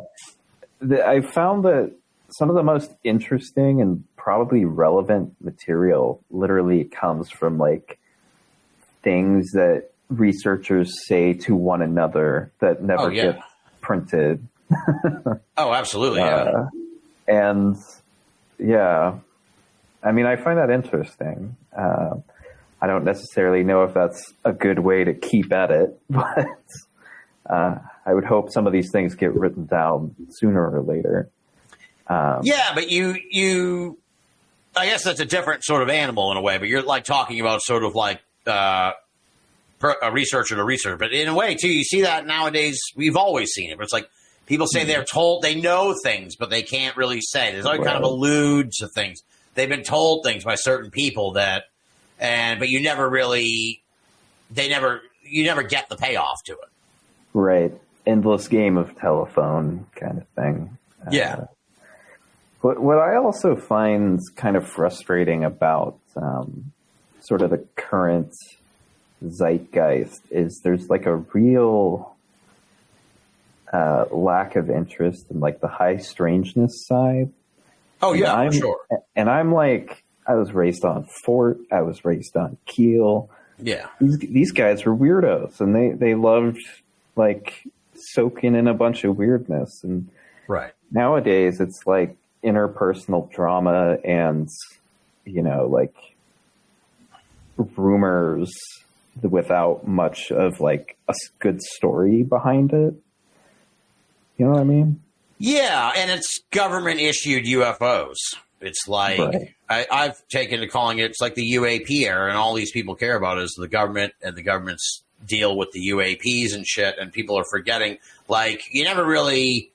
I found that some of the most interesting and probably relevant material literally comes from things that researchers say to one another that never get printed. Oh, absolutely. Yeah. And yeah, I mean, I find that interesting. I don't necessarily know if that's a good way to keep at it, but I would hope some of these things get written down sooner or later. Yeah, but you, I guess that's a different sort of animal in a way, but you're talking about sort of a researcher to researcher. But in a way, too, you see that nowadays. We've always seen it. But it's people say they're told, they know things, but they can't really say. There's always kind of allude to things. They've been told things by certain people but you never really, you never get the payoff to it. Right. Endless game of telephone kind of thing. Yeah. What I also find kind of frustrating about sort of the current zeitgeist is there's a real lack of interest in the high strangeness side. Oh yeah, for sure. And I'm I was raised on Fort. I was raised on Keel. Yeah. These guys were weirdos, and they loved soaking in a bunch of weirdness. And nowadays it's interpersonal drama and rumors without much of a good story behind it. You know what I mean? Yeah, and it's government issued UFOs. It's I've taken to calling it, it's the UAP era, and all these people care about is the government and the government's deal with the UAPs and shit, and people are forgetting, you never really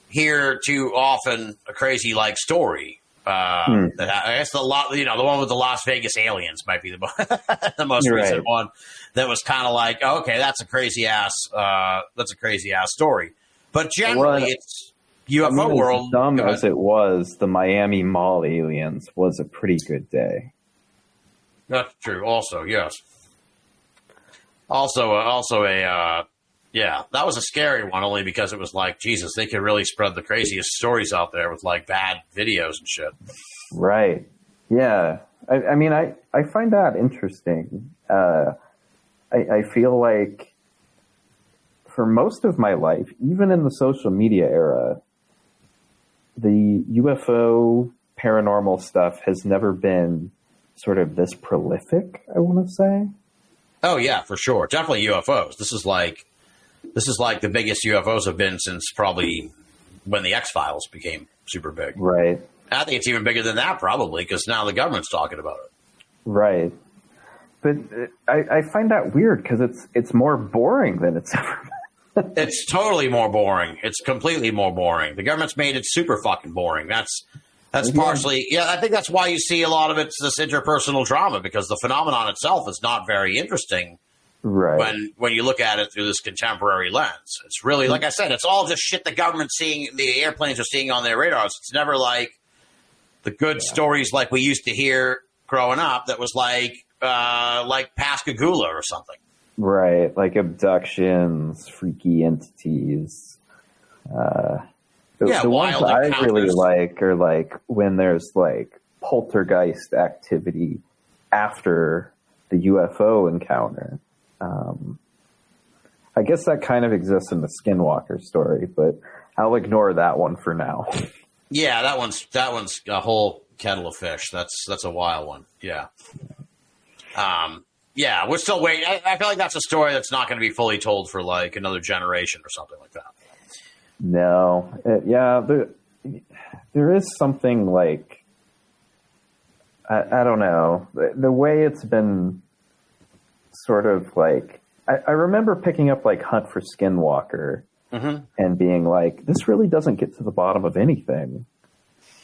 hear too often a crazy, story. That I guess the one with the Las Vegas aliens might be the most recent one that was kind of okay, that's a crazy ass story. But generally, it's UFO world. As dumb as it was, the Miami Mall aliens was a pretty good day. That's true. Also, yes. Also a that was a scary one only because it was Jesus, they could really spread the craziest stories out there with bad videos and shit. Right. Yeah. I mean, I find that interesting. I feel for most of my life, even in the social media era, the UFO paranormal stuff has never been sort of this prolific, I want to say. Oh yeah, for sure. Definitely UFOs. This is like the biggest UFOs have been since probably when the X-Files became super big. Right. I think it's even bigger than that probably because now the government's talking about it. Right. But I find that weird because it's more boring than it's ever been. It's totally more boring. It's completely more boring. The government's made it super fucking boring. That's partially, I think that's why you see a lot of it's this interpersonal drama because the phenomenon itself is not very interesting. Right. When you look at it through this contemporary lens. It's really, like I said, it's all just shit the government's seeing, the airplanes are seeing on their radars. It's never like the good stories like we used to hear growing up that was like Pascagoula or something. Right, like abductions, freaky entities. The ones I really like are like when there's like poltergeist activity after the UFO encounter. I guess that kind of exists in the Skinwalker story, but I'll ignore that one for now. Yeah, that one's a whole kettle of fish. That's a wild one. Yeah. Yeah, we're still waiting. I feel like that's a story that's not going to be fully told for like another generation or something like that. No. There is something like, I don't know, the way it's been sort of like, I remember picking up like Hunt for Skinwalker and being like, this really doesn't get to the bottom of anything.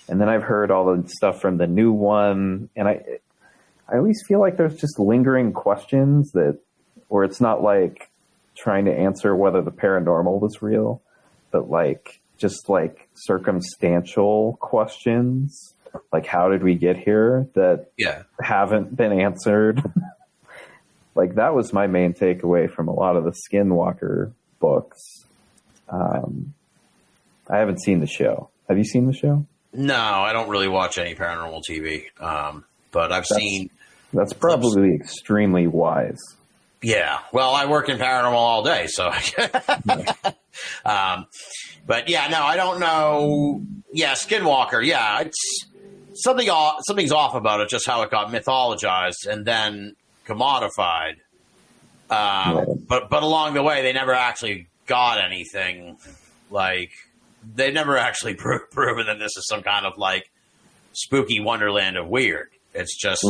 And then I've heard all the stuff from the new one, and I always feel like there's just lingering questions where it's not like trying to answer whether the paranormal was real, but like just like circumstantial questions, like how did we get here that haven't been answered. Like that was my main takeaway from a lot of the Skinwalker books. I haven't seen the show. Have you seen the show? No, I don't really watch any paranormal TV. But I've seen. That's probably extremely wise. Yeah. Well, I work in paranormal all day, so. But yeah, no, I don't know. Yeah, Skinwalker. Yeah, it's something's off about it. Just how it got mythologized and then commodified. But along the way, they never actually got anything. Like they never actually proven that this is some kind of like spooky wonderland of weird. It's just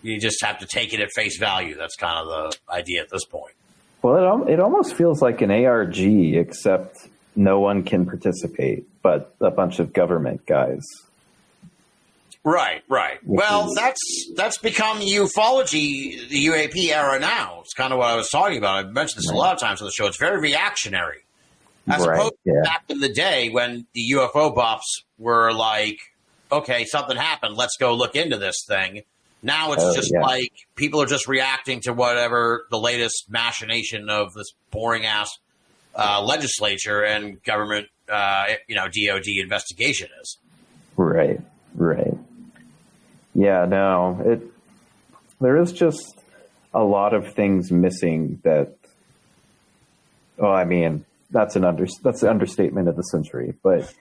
you just have to take it at face value. That's kind of the idea at this point. Well, it almost feels like an ARG, except no one can participate, but a bunch of government guys. Right. Well, that's become ufology, the UAP era now. It's kind of what I was talking about. I've mentioned this a lot of times on the show. It's very reactionary. As opposed to back in the day when the UFO buffs were like, okay, something happened, let's go look into this thing. Now it's like people are just reacting to whatever the latest machination of this boring-ass legislature and government, DOD investigation is. Right. Yeah, no, there is just a lot of things missing that, that's an understatement of the century, but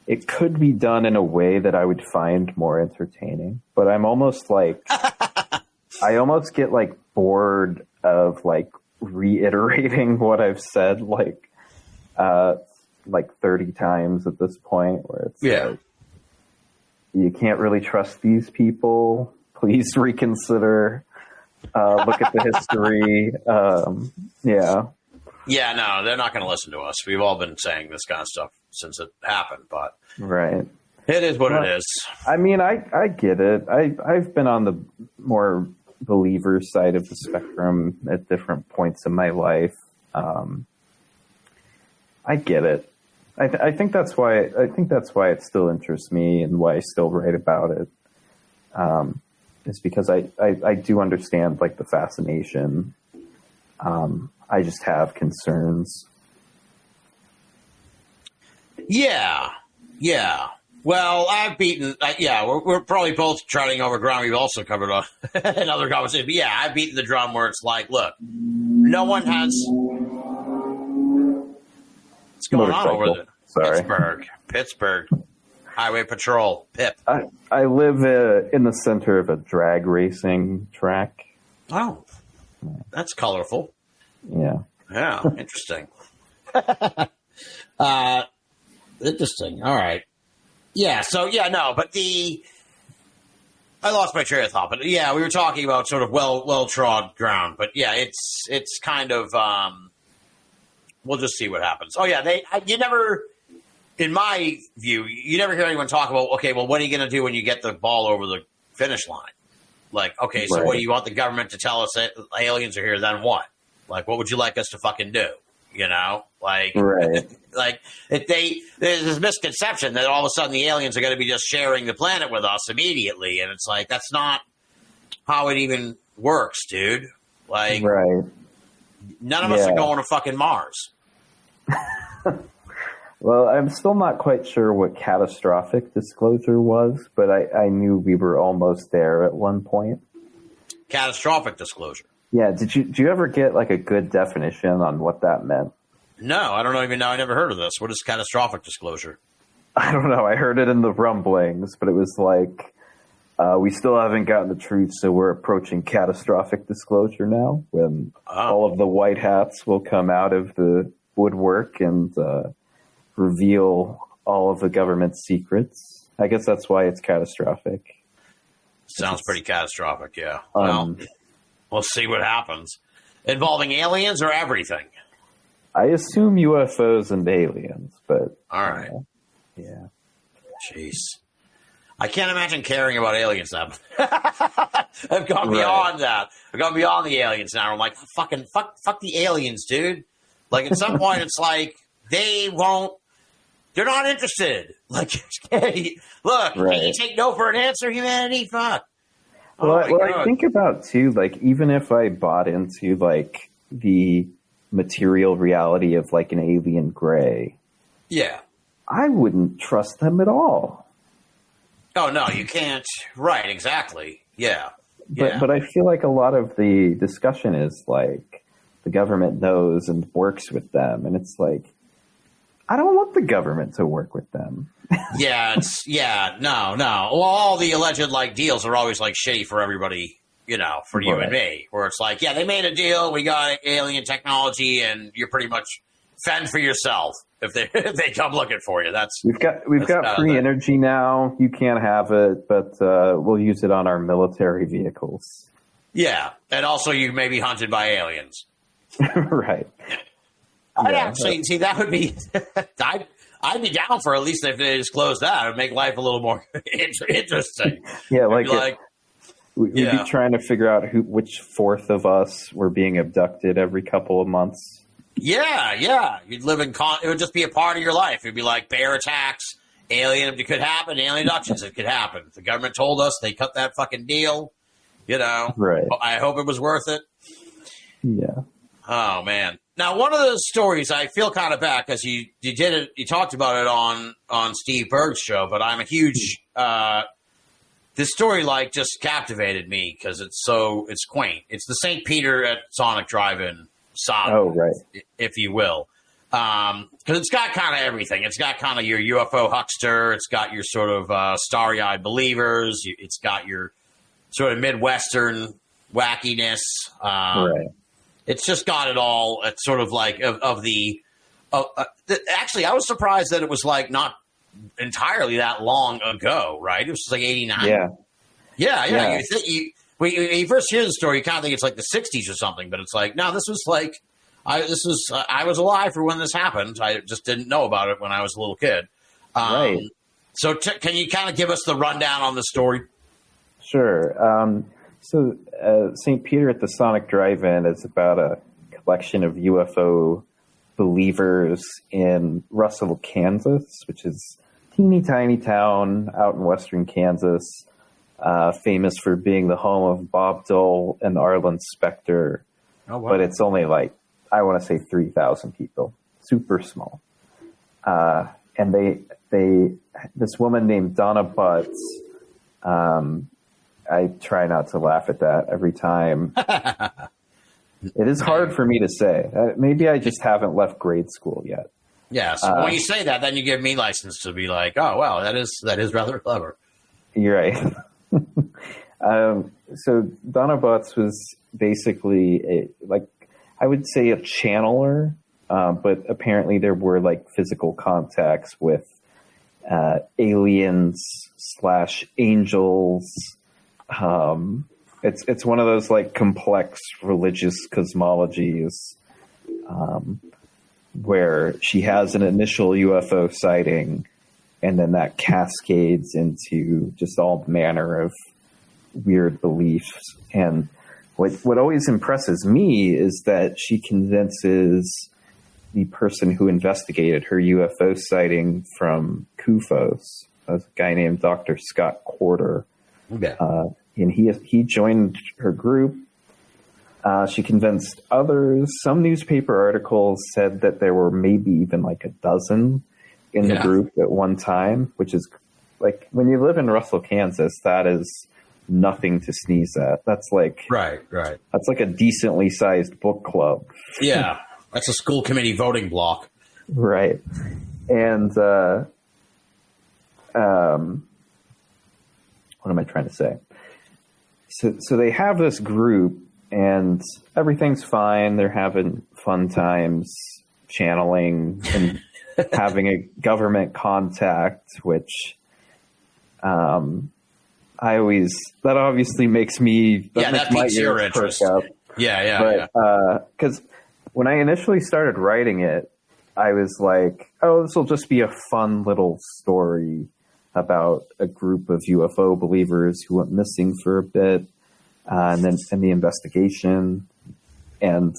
it could be done in a way that I would find more entertaining. But I'm almost like, I almost get like bored of like reiterating what I've said like 30 times at this point, where it's like, you can't really trust these people. Please reconsider. Look at the history. Yeah, no, they're not going to listen to us. We've all been saying this kind of stuff since it happened, but it is what it is. I mean, I get it. I've been on the more believer side of the spectrum at different points in my life. I get it. I think that's why it still interests me and why I still write about it. Is because I do understand like the fascination. I just have concerns. Yeah. Well, I've beaten. We're probably both treading over ground we've also covered on another conversation. But yeah, I've beaten the drum where it's like, look, no one has. What's going on over there? Sorry. Pittsburgh. Highway Patrol. Pip. I live in the center of a drag racing track. Oh, that's colorful. Yeah. Yeah, interesting. Interesting. All right. Yeah, so, but I lost my train of thought, but yeah, we were talking about sort of well-trod ground, but yeah, it's kind of, we'll just see what happens. Oh yeah, you never, in my view, you never hear anyone talk about, okay, well, what are you going to do when you get the ball over the finish line? Like, okay, so what do you want the government to tell us that aliens are here, then what? Like, what would you like us to fucking do? You know, like, right. Like there's this misconception that all of a sudden the aliens are going to be just sharing the planet with us immediately, and it's like that's not how it even works, dude. Like, right. None of us are going to fucking Mars. Well, I'm still not quite sure what catastrophic disclosure was, but I knew we were almost there at one point. Catastrophic disclosure. Yeah, did you ever get like a good definition on what that meant? No, I don't even know. I never heard of this. What is catastrophic disclosure? I don't know. I heard it in the rumblings, but it was like, we still haven't gotten the truth, so we're approaching catastrophic disclosure now, when all of the white hats will come out of the woodwork and reveal all of the government's secrets. I guess that's why it's catastrophic. Sounds pretty catastrophic, yeah. Well, we'll see what happens. Involving aliens or everything? I assume UFOs and aliens, but... All right. Yeah. Jeez. I can't imagine caring about aliens now. I've gone beyond that. I've gone beyond the aliens now. I'm like, fuck the aliens, dude. Like, at some point, it's like, they're not interested. Like, hey, look, can you take no for an answer, humanity? Fuck. Well, I think about, too, like, even if I bought into, like, the material reality of, like, an alien gray. Yeah. I wouldn't trust them at all. Oh, no, you can't. Right, exactly. Yeah. But I feel like a lot of the discussion is, like, the government knows and works with them. And it's like, I don't want the government to work with them. No. Well, all the alleged, like, deals are always, like, shitty for everybody, you know, for you and me. Where it's like, yeah, they made a deal, we got alien technology, and you're pretty much fend for yourself if they come looking for you. We've got free energy now. You can't have it, but we'll use it on our military vehicles. Yeah, and also you may be hunted by aliens. Right. I'd actually see that would be. I'd be down for at least if they disclose that. It would make life a little more interesting. Yeah, we'd be trying to figure out which fourth of us were being abducted every couple of months. Yeah. You'd live in it would just be a part of your life. It'd be like bear attacks, alien. It could happen. Alien abductions. It could happen. If the government told us, they cut that fucking deal. You know. Right. I hope it was worth it. Yeah. Oh man. Now, one of those stories, I feel kind of bad because you did it. You talked about it on Steve Berg's show, but I'm a huge. This story just captivated me because it's quaint. It's the St. Peter at Sonic Drive-In saga, if you will, because it's got kind of everything. It's got kind of your UFO huckster. It's got your sort of starry-eyed believers. It's got your sort of Midwestern wackiness. It's just got it all. It's sort of like actually, I was surprised that it was like not entirely that long ago, right? It was just like 89. Yeah. You first hear the story, you kind of think it's like the 60s or something, but it's like, no, this was like, I was alive for when this happened. I just didn't know about it when I was a little kid. Right. So can you kind of give us the rundown on the story? Sure. So St. Peter at the Sonic Drive-In is about a collection of UFO believers in Russell, Kansas, which is a teeny tiny town out in western Kansas, famous for being the home of Bob Dole and Arlen Specter. Oh, wow. But it's only like, I want to say 3,000 people. Super small. and this woman named Donna Butts. I try not to laugh at that every time. It is hard for me to say. Maybe I just haven't left grade school yet. Yeah, so when you say that, then you give me license to be like, oh, well, that is rather clever. You're right. So Donna Butts was basically I would say a channeler, but apparently there were like physical contacts with aliens / angels. It's one of those like complex religious cosmologies where she has an initial UFO sighting, and then that cascades into just all manner of weird beliefs. And what always impresses me is that she convinces the person who investigated her UFO sighting from CUFOS, a guy named Dr. Scott Corder. Yeah. And he joined her group. She convinced others. Some newspaper articles said that there were maybe even like a dozen in the group at one time, which is like, when you live in Russell, Kansas, that is nothing to sneeze at. That's like right. That's like a decently sized book club. Yeah, that's a school committee voting block. Right. And what am I trying to say? So they have this group, and everything's fine. They're having fun times channeling and having a government contact, which that obviously makes me that piques your interest. Up. Yeah. Because when I initially started writing it, I was like, oh, this will just be a fun little story about a group of UFO believers who went missing for a bit, and the investigation. And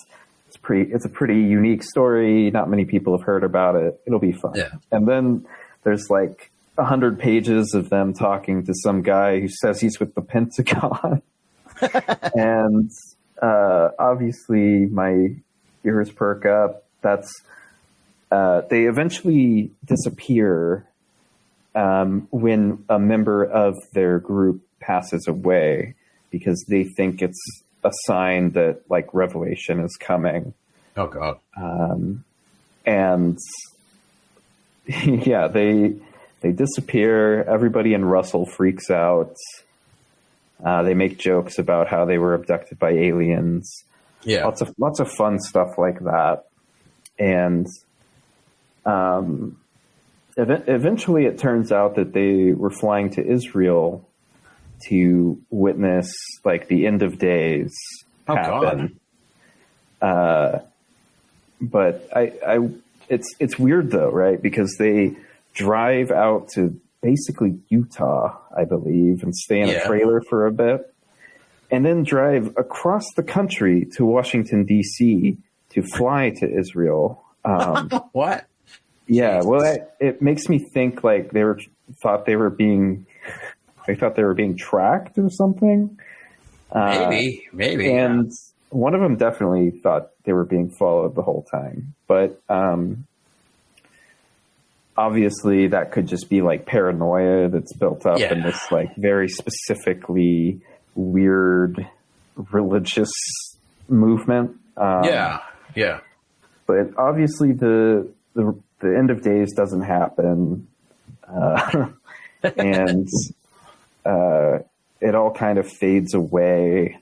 it's a pretty unique story. Not many people have heard about it. It'll be fun. Yeah. And then there's like 100 pages of them talking to some guy who says he's with the Pentagon. And obviously my ears perk up. They eventually disappear when a member of their group passes away, because they think it's a sign that like revelation is coming. Oh God. And yeah, they disappear. Everybody in Russell freaks out. They make jokes about how they were abducted by aliens. Yeah. Lots of fun stuff like that. And eventually it turns out that they were flying to Israel to witness like the end of days happen. But it's weird though, right? Because they drive out to basically Utah, I believe, and stay in a trailer for a bit, and then drive across the country to Washington, D.C. to fly to Israel. What? Yeah, well, it makes me think like they thought they were being tracked or something. Maybe. And one of them definitely thought they were being followed the whole time. But obviously that could just be like paranoia that's built up in this like very specifically weird religious movement. Yeah. But obviously the end of days doesn't happen. And it all kind of fades away.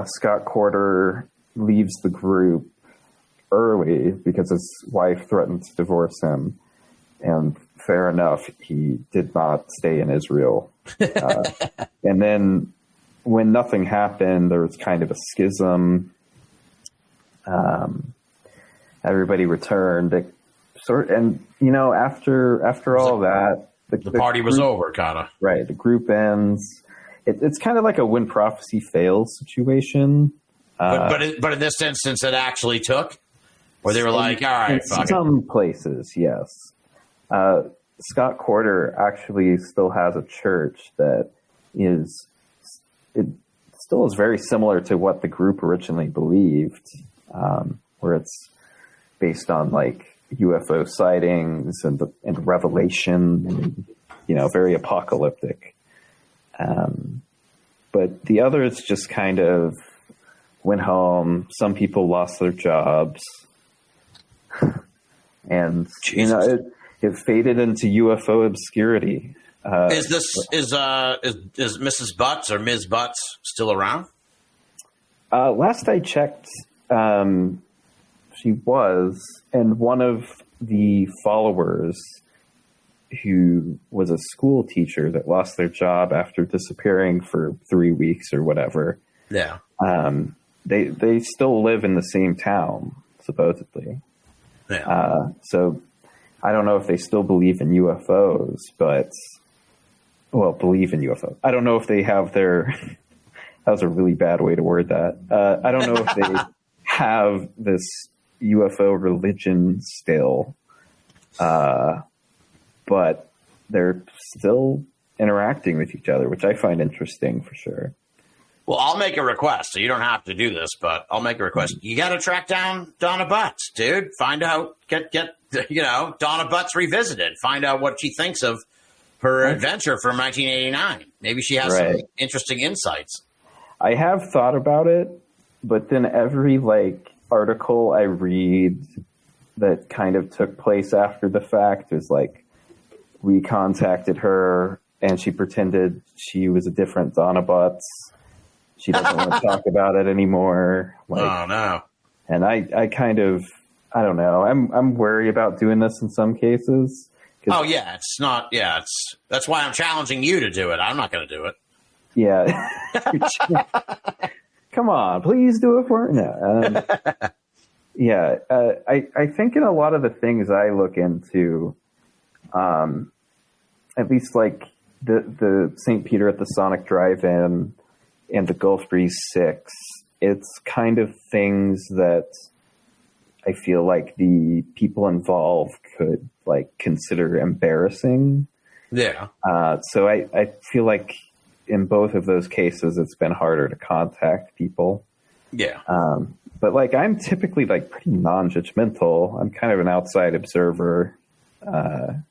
Scott Corder leaves the group early because his wife threatened to divorce him. And fair enough, he did not stay in Israel. And then when nothing happened, there was kind of a schism. Everybody returned. And, you know, after all that, the party was over, kind of. Right. The group ends. It's kind of like a when prophecy fails situation. But in this instance, it actually took? Or they were like, all right, fuck it. Some places, yes. Scott Corder actually still has a church that still is very similar to what the group originally believed, where it's based on like UFO sightings and the revelation, very apocalyptic. But the others just kind of went home. Some people lost their jobs, and it faded into UFO obscurity. Is Mrs. Butts or Ms. Butts still around? Last I checked, she was, and one of the followers, who was a school teacher that lost their job after disappearing for 3 weeks or whatever. Yeah. They still live in the same town, supposedly. Yeah. So I don't know if they still believe in UFOs, believe in UFOs. I don't know if they have their, that was a really bad way to word that. I don't know if they have this UFO religion still, but they're still interacting with each other, which I find interesting for sure. Well, I'll make a request, so you don't have to do this, but I'll make a request. You got to track down Donna Butts, dude. Find out, get Donna Butts revisited. Find out what she thinks of her adventure from 1989. Maybe she has some interesting insights. I have thought about it, but then every article I read that kind of took place after the fact was we contacted her and she pretended she was a different Donna Butts. She doesn't want to talk about it anymore. Oh no! And I kind of, I don't know. I'm wary about doing this in some cases. Oh yeah, it's not. Yeah, that's why I'm challenging you to do it. I'm not going to do it. Yeah. Come on, please do it for me. No. Yeah, I think in a lot of the things I look into, at least the St. Peter at the Sonic Drive-In and the Gulf Breeze 6, it's kind of things that I feel like the people involved could consider embarrassing. Yeah. So I feel like in both of those cases, it's been harder to contact people. Yeah. But I'm typically pretty non-judgmental. I'm kind of an outside observer. I,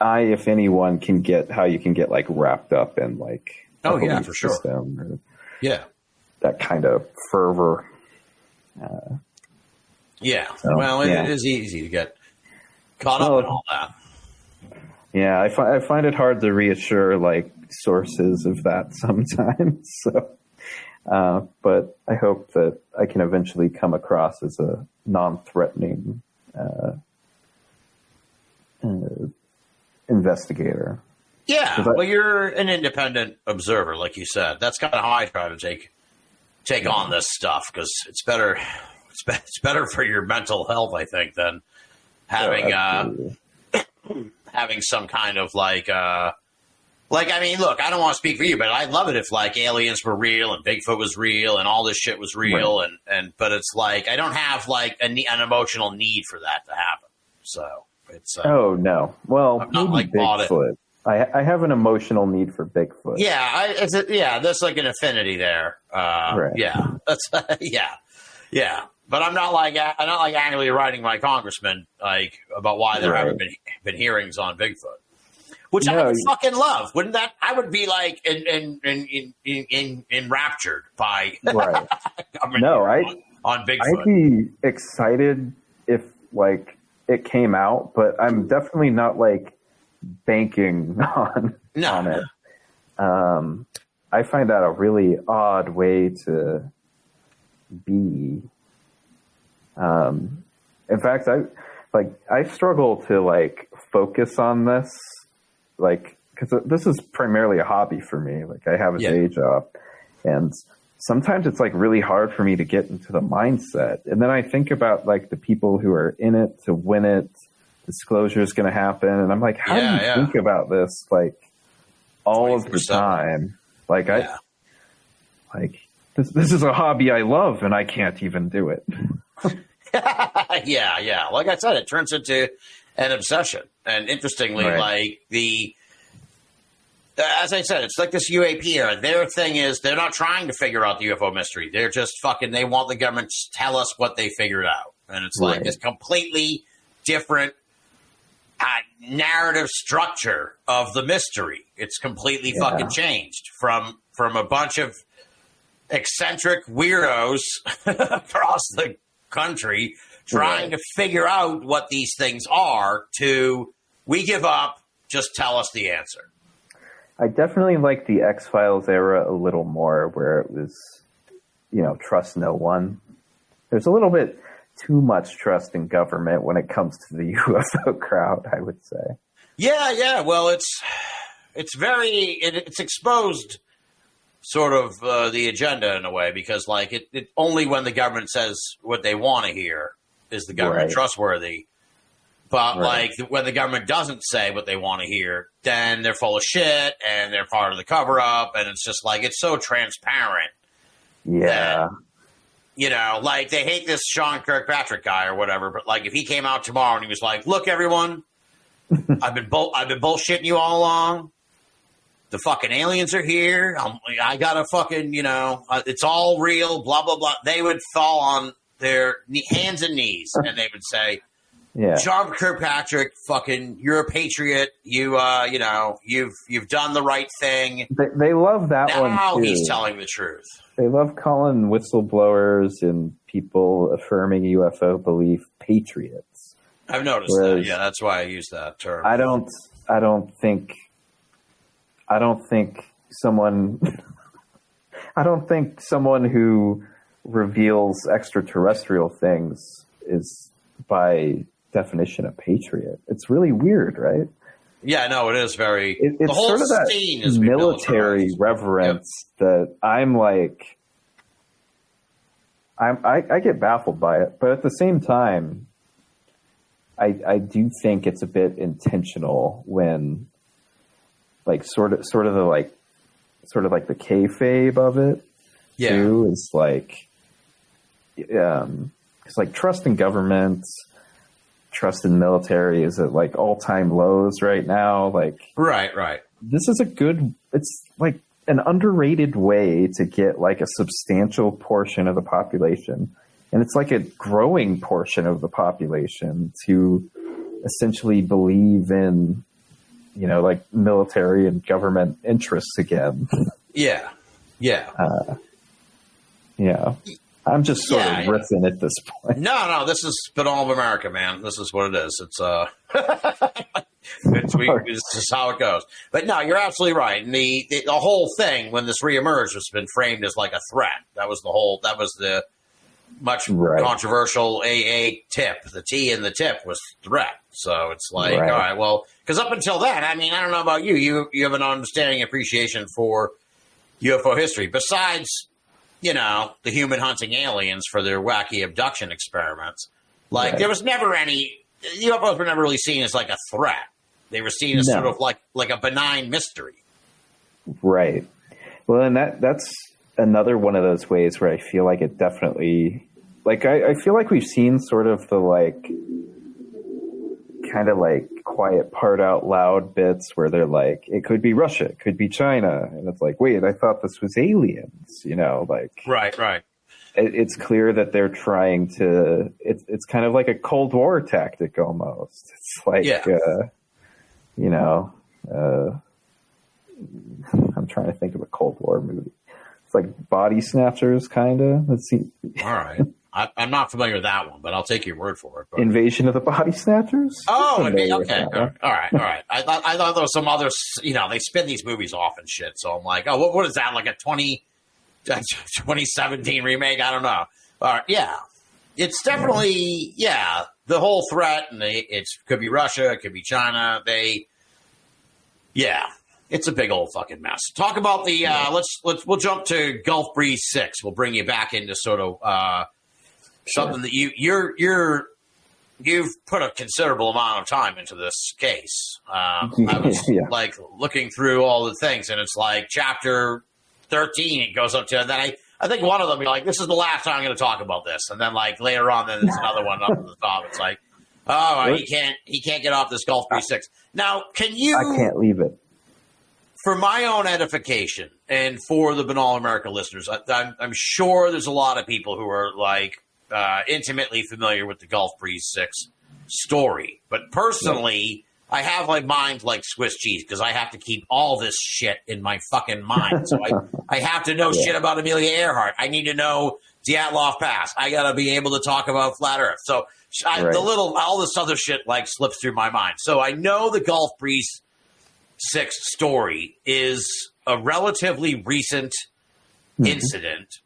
if anyone, can get how you can get wrapped up in oh yeah, for sure. Yeah. That kind of fervor. Yeah. So, well, it is easy to get caught up in all that. Yeah, I find it hard to reassure sources of that sometimes. So, but I hope that I can eventually come across as a non-threatening investigator. Yeah, well, you're an independent observer, like you said. That's kind of how I try to take on this stuff, because it's better. It's better for your mental health, I think, than having having some kind of I mean, look, I don't want to speak for you, but I'd love it if aliens were real and Bigfoot was real and all this shit was real, right. but it's I don't have an emotional need for that to happen. So it's oh no, well, I'm not Bigfoot. I have an emotional need for Bigfoot. Yeah, there's an affinity there. Right. Yeah, that's yeah. But I'm not annually writing my congressman about why there haven't been hearings on Bigfoot, which I would fucking love. Wouldn't that? I would be enraptured by. Right. on Bigfoot. I'd be excited if it came out, but I'm definitely not banking on it. I find that a really odd way to be. In fact, I struggle to focus on this, because this is primarily a hobby for me. I have a day job, and sometimes it's really hard for me to get into the mindset. And then I think about the people who are in it to win it. Disclosure is going to happen, and I'm how do you think about this all of the time? This is a hobby I love, and I can't even do it. Yeah. Like I said, it turns into an obsession. And interestingly, as I said, it's like this UAP era. Their thing is they're not trying to figure out the UFO mystery. They're just fucking, they want the government to tell us what they figured out. And it's like this completely different narrative structure of the mystery. It's completely fucking changed from a bunch of eccentric weirdos across the country trying to figure out what these things are to, we give up, just tell us the answer. I definitely like the X-Files era a little more, where it was, trust no one. There's a little bit too much trust in government when it comes to the UFO crowd, I would say. Yeah. Well, it's exposed sort of the agenda in a way, because like it only when the government says what they want to hear is the government trustworthy. But like when the government doesn't say what they want to hear, then they're full of shit and they're part of the cover up. And it's just like, it's so transparent. Yeah. That, like they hate this Sean Kirkpatrick guy or whatever. But like if he came out tomorrow and he was like, look, everyone, I've been bullshitting you all along. The fucking aliens are here. I got to fucking, it's all real, blah, blah, blah. They would fall on their hands and knees and they would say, John Kirkpatrick, fucking, you're a patriot. You've done the right thing. They love that one too. Now he's telling the truth. They love calling whistleblowers and people affirming UFO belief patriots. I've noticed that. Yeah, that's why I use that term. I don't think someone who reveals extraterrestrial things is by definition a patriot. It's really weird, right? Yeah, no, it is very. It's the whole sort of that scene is military reverence that I'm like. I get baffled by it, but at the same time, I do think it's a bit intentional when, like, sort of the kayfabe of it, too, is like, it's like trust in government, trust in military is at like all-time lows right now. Like, right. This is it's like an underrated way to get like a substantial portion of the population. And it's like a growing portion of the population to essentially believe in, like military and government interests again. Yeah. I'm just sort of riffing at this point. No, this is Binnall of America, man. This is what it is. It's this is how it goes. But no, you're absolutely right. And the whole thing when this reemerged has been framed as like a threat. That was the much controversial AA tip. The T in the tip was threat. So it's like, all right, well, because up until then, I mean, I don't know about you. You have an understanding, appreciation for UFO history. Besides, the human hunting aliens for their wacky abduction experiments. Like, there was never any... UFOs were never really seen as like a threat. They were seen as sort of like a benign mystery. Right. Well, and that's another one of those ways where I feel like it definitely... Like, I feel like we've seen sort of the, like, kind of like quiet part out loud bits where they're like, it could be Russia, it could be China. And it's like, wait, I thought this was aliens, like... Right. It's clear that they're trying to... It's kind of like a Cold War tactic almost. It's like, I'm trying to think of a Cold War movie. It's like Body Snatchers, kind of. All right. I'm not familiar with that one, but I'll take your word for it. But... Invasion of the Body Snatchers? Oh, okay. All right. I thought there was some other... they spin these movies off and shit, so I'm like, oh, what is that, like a 2017 remake? I don't know. All right, yeah. It's definitely, the whole threat, and it could be Russia, it could be China. It's a big old fucking mess. Talk about the, we'll jump to Gulf Breeze 6. We'll bring you back into sort of something that you've put a considerable amount of time into this case. I was like looking through all the things, and it's like chapter 13, it goes up to, and then I think one of them, you're like, this is the last time I'm going to talk about this. And then like later on, then there's another one up at the top. It's like, he can't get off this Gulf 36. Now, I can't leave it. for my own edification and for the Binnall America listeners, I'm sure there's a lot of people who are like intimately familiar with the Gulf Breeze 6 story. But personally, I have my mind like Swiss cheese because I have to keep all this shit in my fucking mind. So I have to know shit about Amelia Earhart. I need to know Dyatlov Pass. I got to be able to talk about Flat Earth. So all this other shit like slips through my mind. So I know the Gulf Breeze 6 story is a relatively recent incident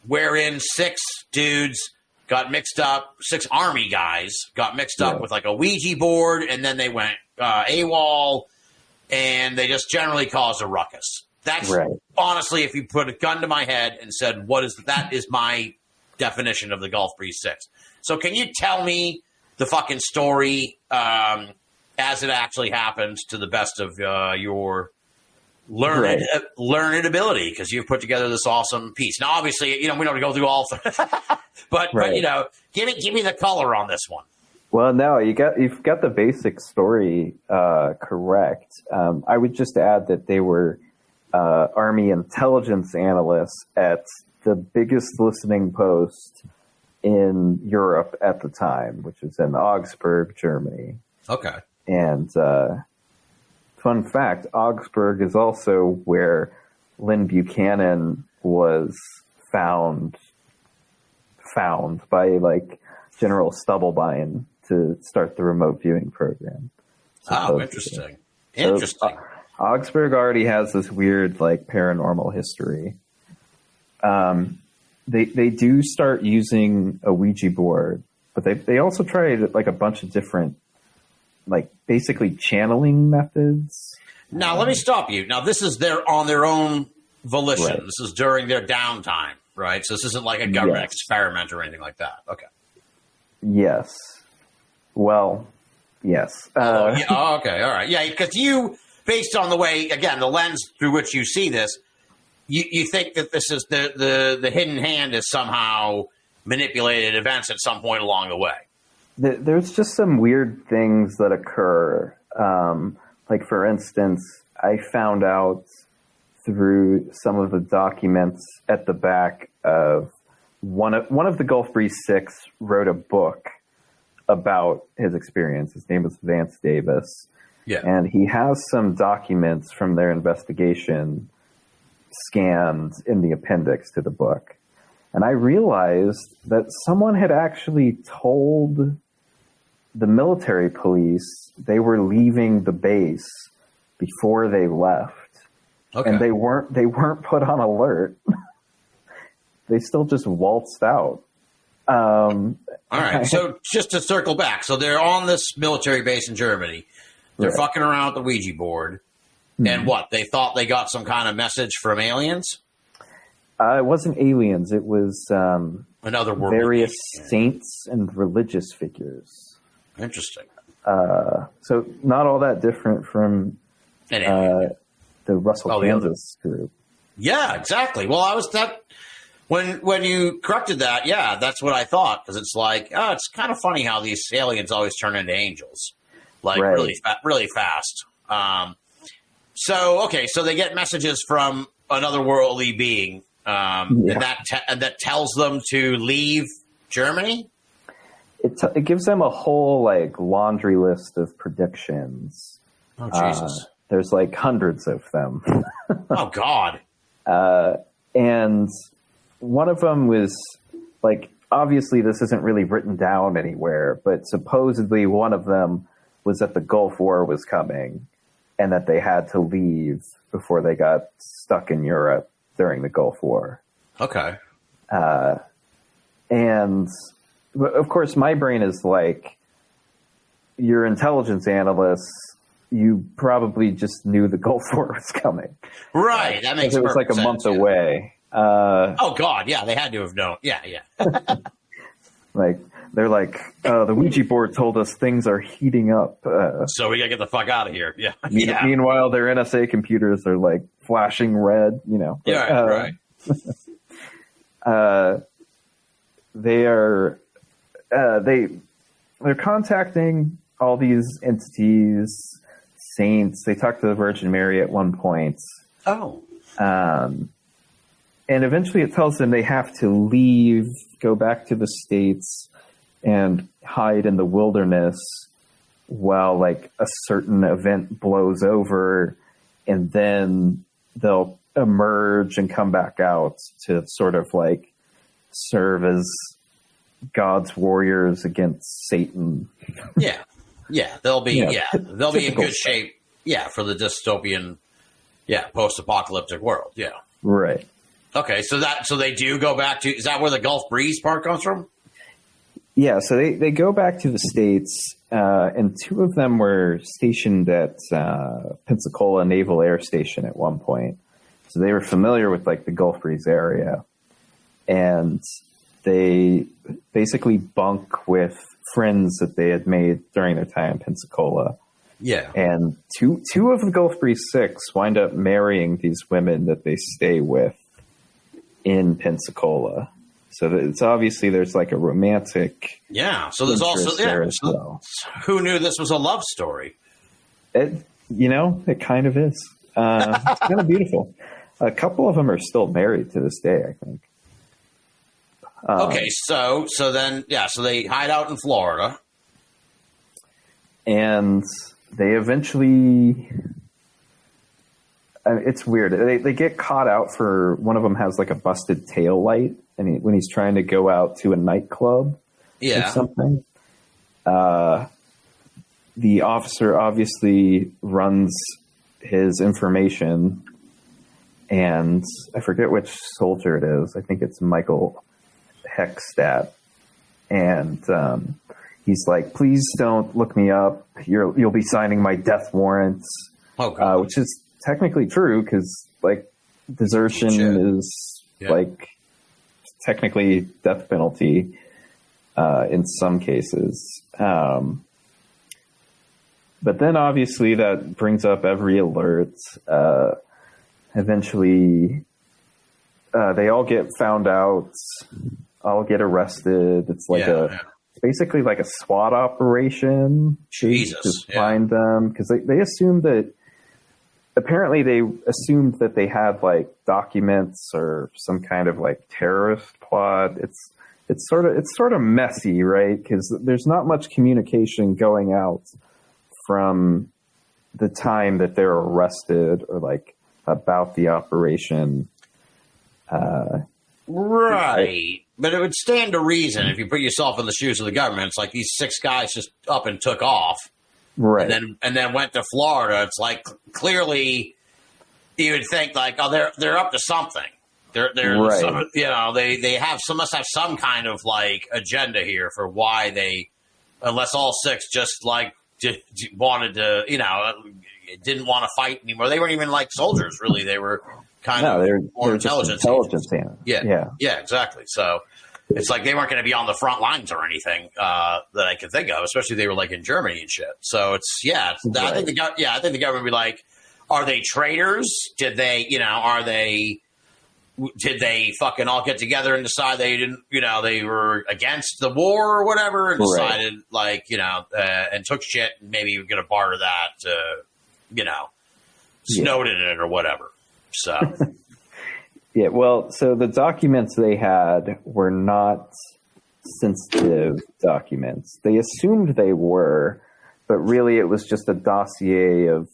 wherein 6 dudes got mixed up, 6 Army guys got mixed up with like a Ouija board, and then they went AWOL, and they just generally caused a ruckus. That's honestly, if you put a gun to my head and said, that is my definition of the Gulf Breeze 6. So can you tell me the fucking story as it actually happened to the best of your learned ability, because you've put together this awesome piece. Now, obviously, we don't go through all, but give me the color on this one. Well, no, you've got the basic story correct. I would just add that they were Army intelligence analysts at the biggest listening post in Europe at the time, which was in Augsburg, Germany. Okay. And fun fact, Augsburg is also where Lynn Buchanan was found by like General Stubblebine to start the remote viewing program. Oh, interesting. Interesting. So, Augsburg already has this weird like paranormal history. They do start using a Ouija board, but they also tried like a bunch of different like basically channeling methods. Now let me stop you. Now this is on their own volition. Right. This is during their downtime, right? So this isn't like a government experiment or anything like that. Okay. Yes. Well, yes. Okay. All right. Yeah, because you, based on the way, again, the lens through which you see this, you think that this is the hidden hand is somehow manipulated events at some point along the way. There's just some weird things that occur. Like, for instance, I found out through some of the documents at the back of one of the Gulf Breeze 6 wrote a book about his experience. His name was Vance Davis. Yeah. And he has some documents from their investigation scanned in the appendix to the book. And I realized that someone had actually told the military police they were leaving the base before they left. Okay. And they weren't put on alert. They still just waltzed out. All right. So just to circle back. So they're on this military base in Germany. They're fucking around with the Ouija board. And what? They thought they got some kind of message from aliens? It wasn't aliens. It was another various saints and religious figures. Interesting. So not all that different from the Russell, Kansas group. Yeah, exactly. Well, I was that when you corrected that. Yeah, that's what I thought, because it's like, it's kind of funny how these aliens always turn into angels, like really fast. So they get messages from another worldly being, and that tells them to leave Germany. It gives them a whole like laundry list of predictions. Oh Jesus! There's like hundreds of them. Oh God! And one of them was like, obviously this isn't really written down anywhere, but supposedly one of them was that the Gulf War was coming and that they had to leave before they got stuck in Europe during the Gulf War. Okay. And of course my brain is like, you're intelligence analysts, you probably just knew the Gulf War was coming. Right. That makes sense. It was like a month away. Oh God. Yeah. They had to have known. Yeah. Like, they're like, the Ouija board told us things are heating up. So we gotta get the fuck out of here. Yeah. Meanwhile, their NSA computers are like flashing red, Yeah, right. They're contacting all these entities saints. They talk to the Virgin Mary at one point. Oh. And eventually it tells them they have to leave, go back to the States, and hide in the wilderness while like a certain event blows over, and then they'll emerge and come back out to sort of like serve as God's warriors against Satan. Yeah. They'll be they'll be in good stuff. shape. Yeah, for the dystopian, post-apocalyptic world. Yeah. Right. Okay, so they do go back to. Is that where the Gulf Breeze part comes from? Yeah, so they go back to the States, and two of them were stationed at Pensacola Naval Air Station at one point. So they were familiar with like the Gulf Breeze area, and they basically bunk with friends that they had made during their time in Pensacola. Yeah. And two of the Gulf Breeze 6 wind up marrying these women that they stay with in Pensacola. So it's obviously there's like a romantic. Yeah. So there's also there as well. Who knew this was a love story? It kind of is. It's kind of beautiful. A couple of them are still married to this day, I think. Okay, so then they hide out in Florida, and they eventually. It's weird. They get caught out for one of them has like a busted tail light, and when he's trying to go out to a nightclub or something, the officer obviously runs his information, and I forget which soldier it is. I think it's Michael Heckstat, and he's like, "Please don't look me up. You'll be signing my death warrants," which is technically true because like desertion is like technically death penalty in some cases. But then obviously that brings up every alert. Eventually, they all get found out. All get arrested. It's like basically like a SWAT operation. Jesus, to find them because they assumed that. Apparently, they assumed that they had like documents or some kind of like terrorist plot. It's sort of messy, right? Because there's not much communication going out from the time that they're arrested or like about the operation. Right. But it would stand to reason if you put yourself in the shoes of the government. It's like these 6 guys just up and took off. Right. And then went to Florida. It's like clearly you would think like, oh, they're up to something. They're right. They must have some kind of like agenda here for why they, unless all 6 just like wanted to, didn't want to fight anymore. They weren't even like soldiers really. They were kind of more intelligence. Yeah, exactly. So it's like they weren't going to be on the front lines or anything that I could think of, especially they were like in Germany and shit. So I think the government would be like, are they traitors? Did they fucking all get together and decide they didn't, they were against the war or whatever and decided and took shit and maybe we're going to barter that to, Snowden it or whatever. So. Yeah, well, so the documents they had were not sensitive documents. They assumed they were, but really it was just a dossier of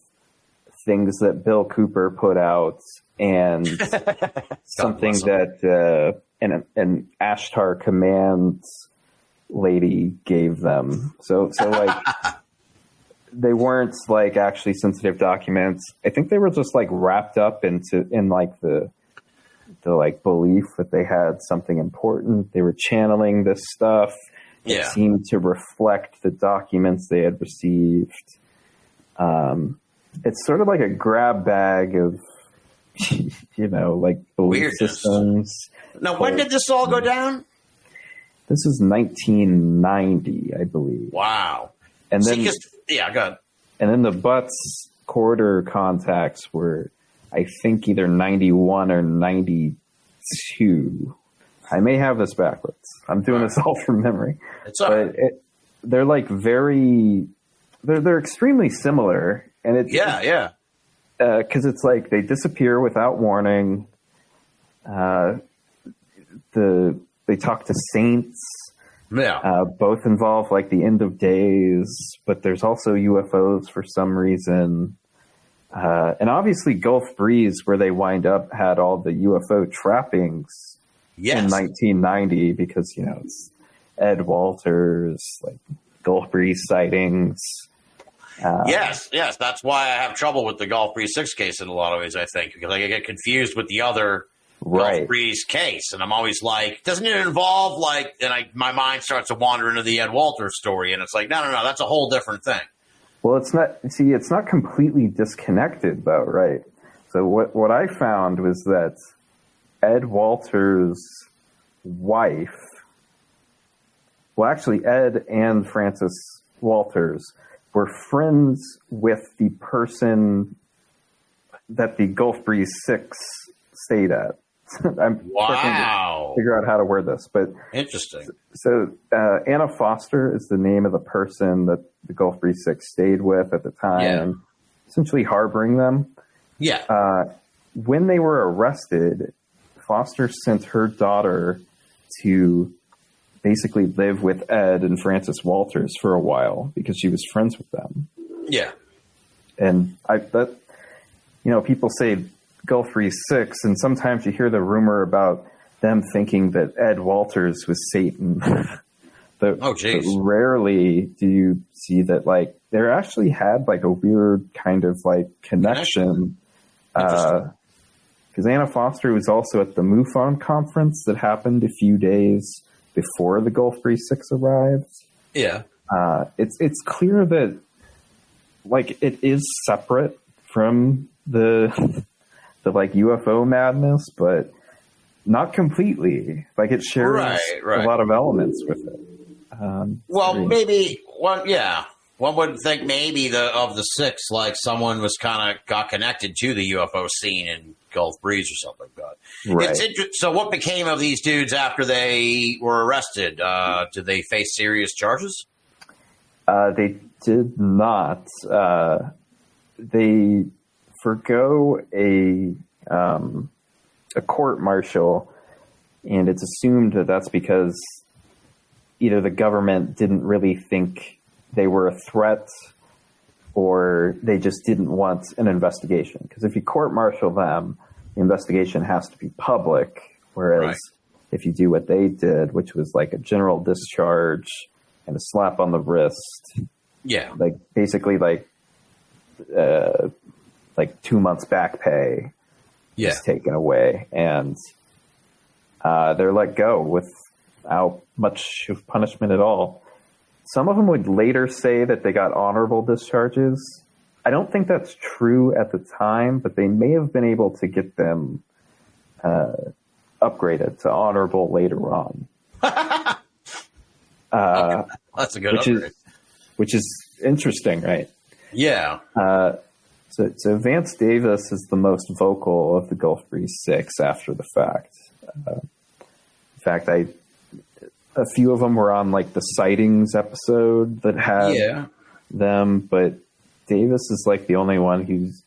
things that Bill Cooper put out and something that an Ashtar Command lady gave them. So like they weren't like actually sensitive documents. I think they were just like wrapped up in like the like belief that they had something important. They were channeling this stuff. It seemed to reflect the documents they had received. It's sort of like a grab bag of, like belief weirdness. Systems. Now, when did this all go down? This is 1990, I believe. Wow. And then, go ahead. And then the Butts quarter contacts were, I think, either 91 or 92. I may have this backwards. I'm doing this all from memory. It's all right. They're like they're extremely similar And it's because it's like they disappear without warning. They talk to saints. Yeah. Both involve like the end of days, but there's also UFOs for some reason. And obviously Gulf Breeze, where they wind up, had all the UFO trappings in 1990 because, you know, it's Ed Walters, like Gulf Breeze sightings. Yes. That's why I have trouble with the Gulf Breeze 6 case in a lot of ways, I think, because I get confused with the other Gulf Breeze case. And I'm always like, doesn't it involve like, and my mind starts to wander into the Ed Walters story. And it's like, no, that's a whole different thing. Well, it's not completely disconnected though, right? So what I found was that Ed Walters' wife, well, actually Ed and Frances Walters were friends with the person that the Gulf Breeze 6 stayed at. I'm trying to figure out how to word this, but interesting. So Anna Foster is the name of the person that the Gulf Breeze 6 stayed with at the time, essentially harboring them. Yeah. When they were arrested, Foster sent her daughter to basically live with Ed and Frances Walters for a while because she was friends with them. Yeah. And people say Gulf Breeze 6, and sometimes you hear the rumor about them thinking that Ed Walters was Satan. But rarely do you see that, like, there actually had like a weird kind of like connection. Because Anna Foster was also at the MUFON conference that happened a few days before the Gulf Breeze 6 arrived. Yeah. It's clear that like it is separate from the like UFO madness, but not completely. Like it shares a lot of elements with it. Maybe one would think maybe of the 6, like someone was got connected to the UFO scene in Gulf Breeze or something like that. Right. So what became of these dudes after they were arrested? Did they face serious charges? They did not. They forgo a court martial, and it's assumed that that's because either the government didn't really think they were a threat or they just didn't want an investigation. Because if you court-martial them, the investigation has to be public, whereas if you do what they did, which was like a general discharge and a slap on the wrist, like basically like 2 months back pay is taken away, and they're let go without much of punishment at all. Some of them would later say that they got honorable discharges. I don't think that's true at the time, but they may have been able to get them upgraded to honorable later on. That's a good upgrade. Which is interesting, right? Yeah. So Vance Davis is the most vocal of the Gulf Breeze 6 after the fact. In fact, a few of them were on like the sightings episode that had them, but Davis is like the only one who's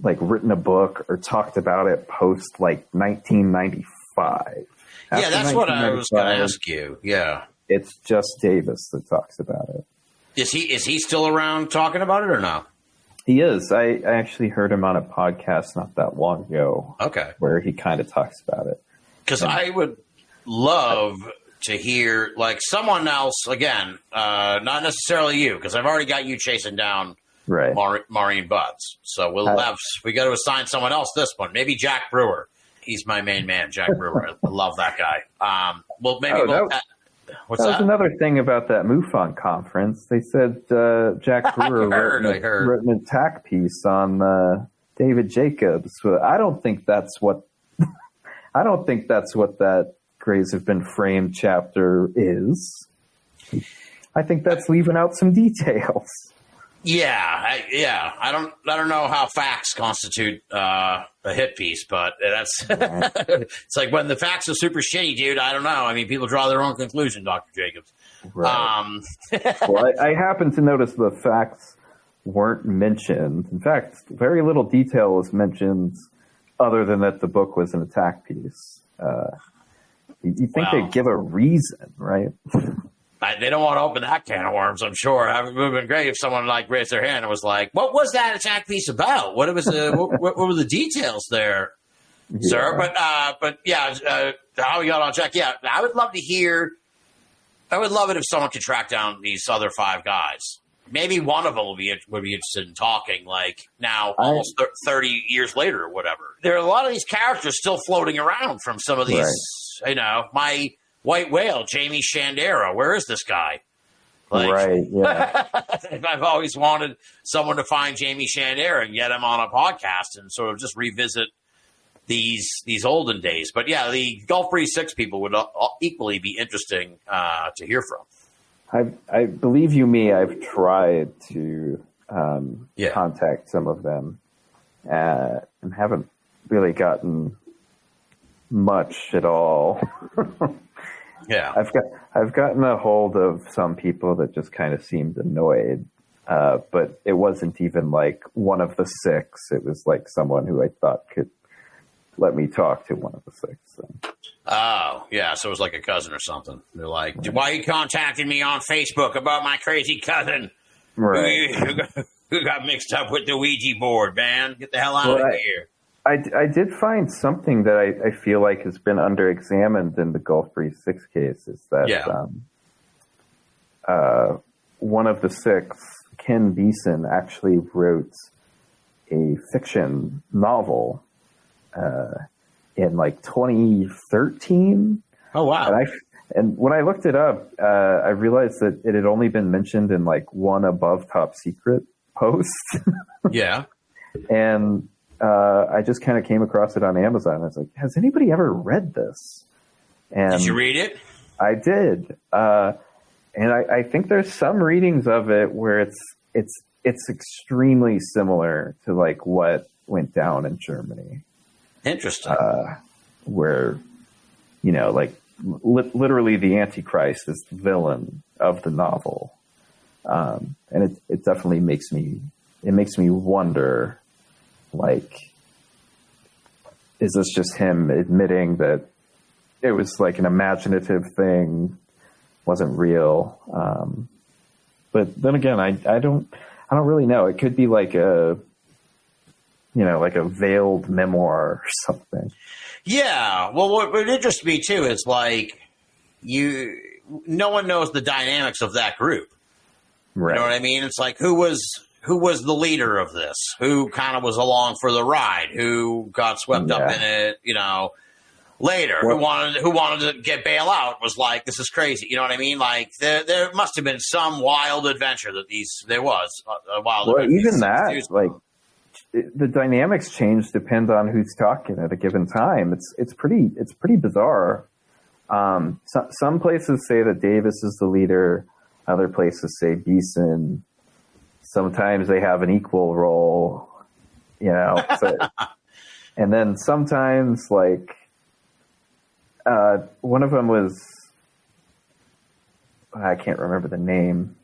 like written a book or talked about it post like 1995. Yeah, that's what I was going to ask you. Yeah. It's just Davis that talks about it. Is he still around talking about it or not? He is. I actually heard him on a podcast not that long ago. Okay. Where he kind of talks about it. Because I would love to hear like someone else, again, not necessarily you, because I've already got you chasing down Maureen Butts. So we got to assign someone else this one. Maybe Jack Brewer. He's my main man, Jack Brewer. I love that guy. What's that? That was another thing about that MUFON conference. They said Jack Brewer wrote an attack piece on David Jacobs. I don't think that's what that Graves Have Been Framed chapter is. I think that's leaving out some details. I don't know how facts constitute a hit piece, but that's it's like when the facts are super shitty, dude. I don't know. I mean, people draw their own conclusion, Dr. Jacobs. Right. Well, I happen to notice the facts weren't mentioned. In fact, very little detail was mentioned other than that the book was an attack piece. You'd think they'd give a reason, right? They don't want to open that can of worms, I'm sure. It would have been great if someone raised their hand and was like, what was that attack piece about? What was what were the details there, sir? But how we got on track. Yeah, I would love to hear. I would love it if someone could track down these other 5 guys. Maybe one of them would be interested in talking, now, almost 30 years later or whatever. There are a lot of these characters still floating around from some of these, my white whale, Jamie Shandera. Where is this guy? Right, yeah. I've always wanted someone to find Jamie Shandera and get him on a podcast and sort of just revisit these olden days. But yeah, the Gulf Breeze 6 people would equally be interesting to hear from. I believe you me, I've tried to contact some of them and haven't really gotten much at all. Yeah, I've gotten a hold of some people that just kind of seemed annoyed, but it wasn't even one of the 6. It was someone who I thought could let me talk to one of the 6. So. Oh, yeah, so it was like a cousin or something. They're like, why are you contacting me on Facebook about my crazy cousin right. who got mixed up with the Ouija board, man? Get the hell out of here. I did find something that I feel like has been under-examined in the Gulf Breeze 6 case, is that one of the 6, Ken Beeson, actually wrote a fiction novel in 2013. Oh, wow. And when I looked it up, I realized that it had only been mentioned in one above top secret post. Yeah. And I just kind of came across it on Amazon. I was like, has anybody ever read this? And did you read it? I did. And I think there's some readings of it where it's extremely similar to what went down in Germany. Interesting. Where, literally the Antichrist is the villain of the novel. And it definitely makes me wonder, is this just him admitting that it was an imaginative thing, wasn't real? But then again, I don't really know. It could be a veiled memoir or something. Yeah. Well, what interests me too is no one knows the dynamics of that group. Right. You know what I mean? It's who was the leader of this? Who kind of was along for the ride? Who got swept up in it? Later, who wanted to get bail out? Was this is crazy. You know what I mean? There must have been some wild adventure there was a wild. Well, adventure. even that the dynamics change depend on who's talking at a given time. It's pretty bizarre. Some places say that Davis is the leader. Other places say Beeson. Sometimes they have an equal role, So, and then sometimes one of them was, I can't remember the name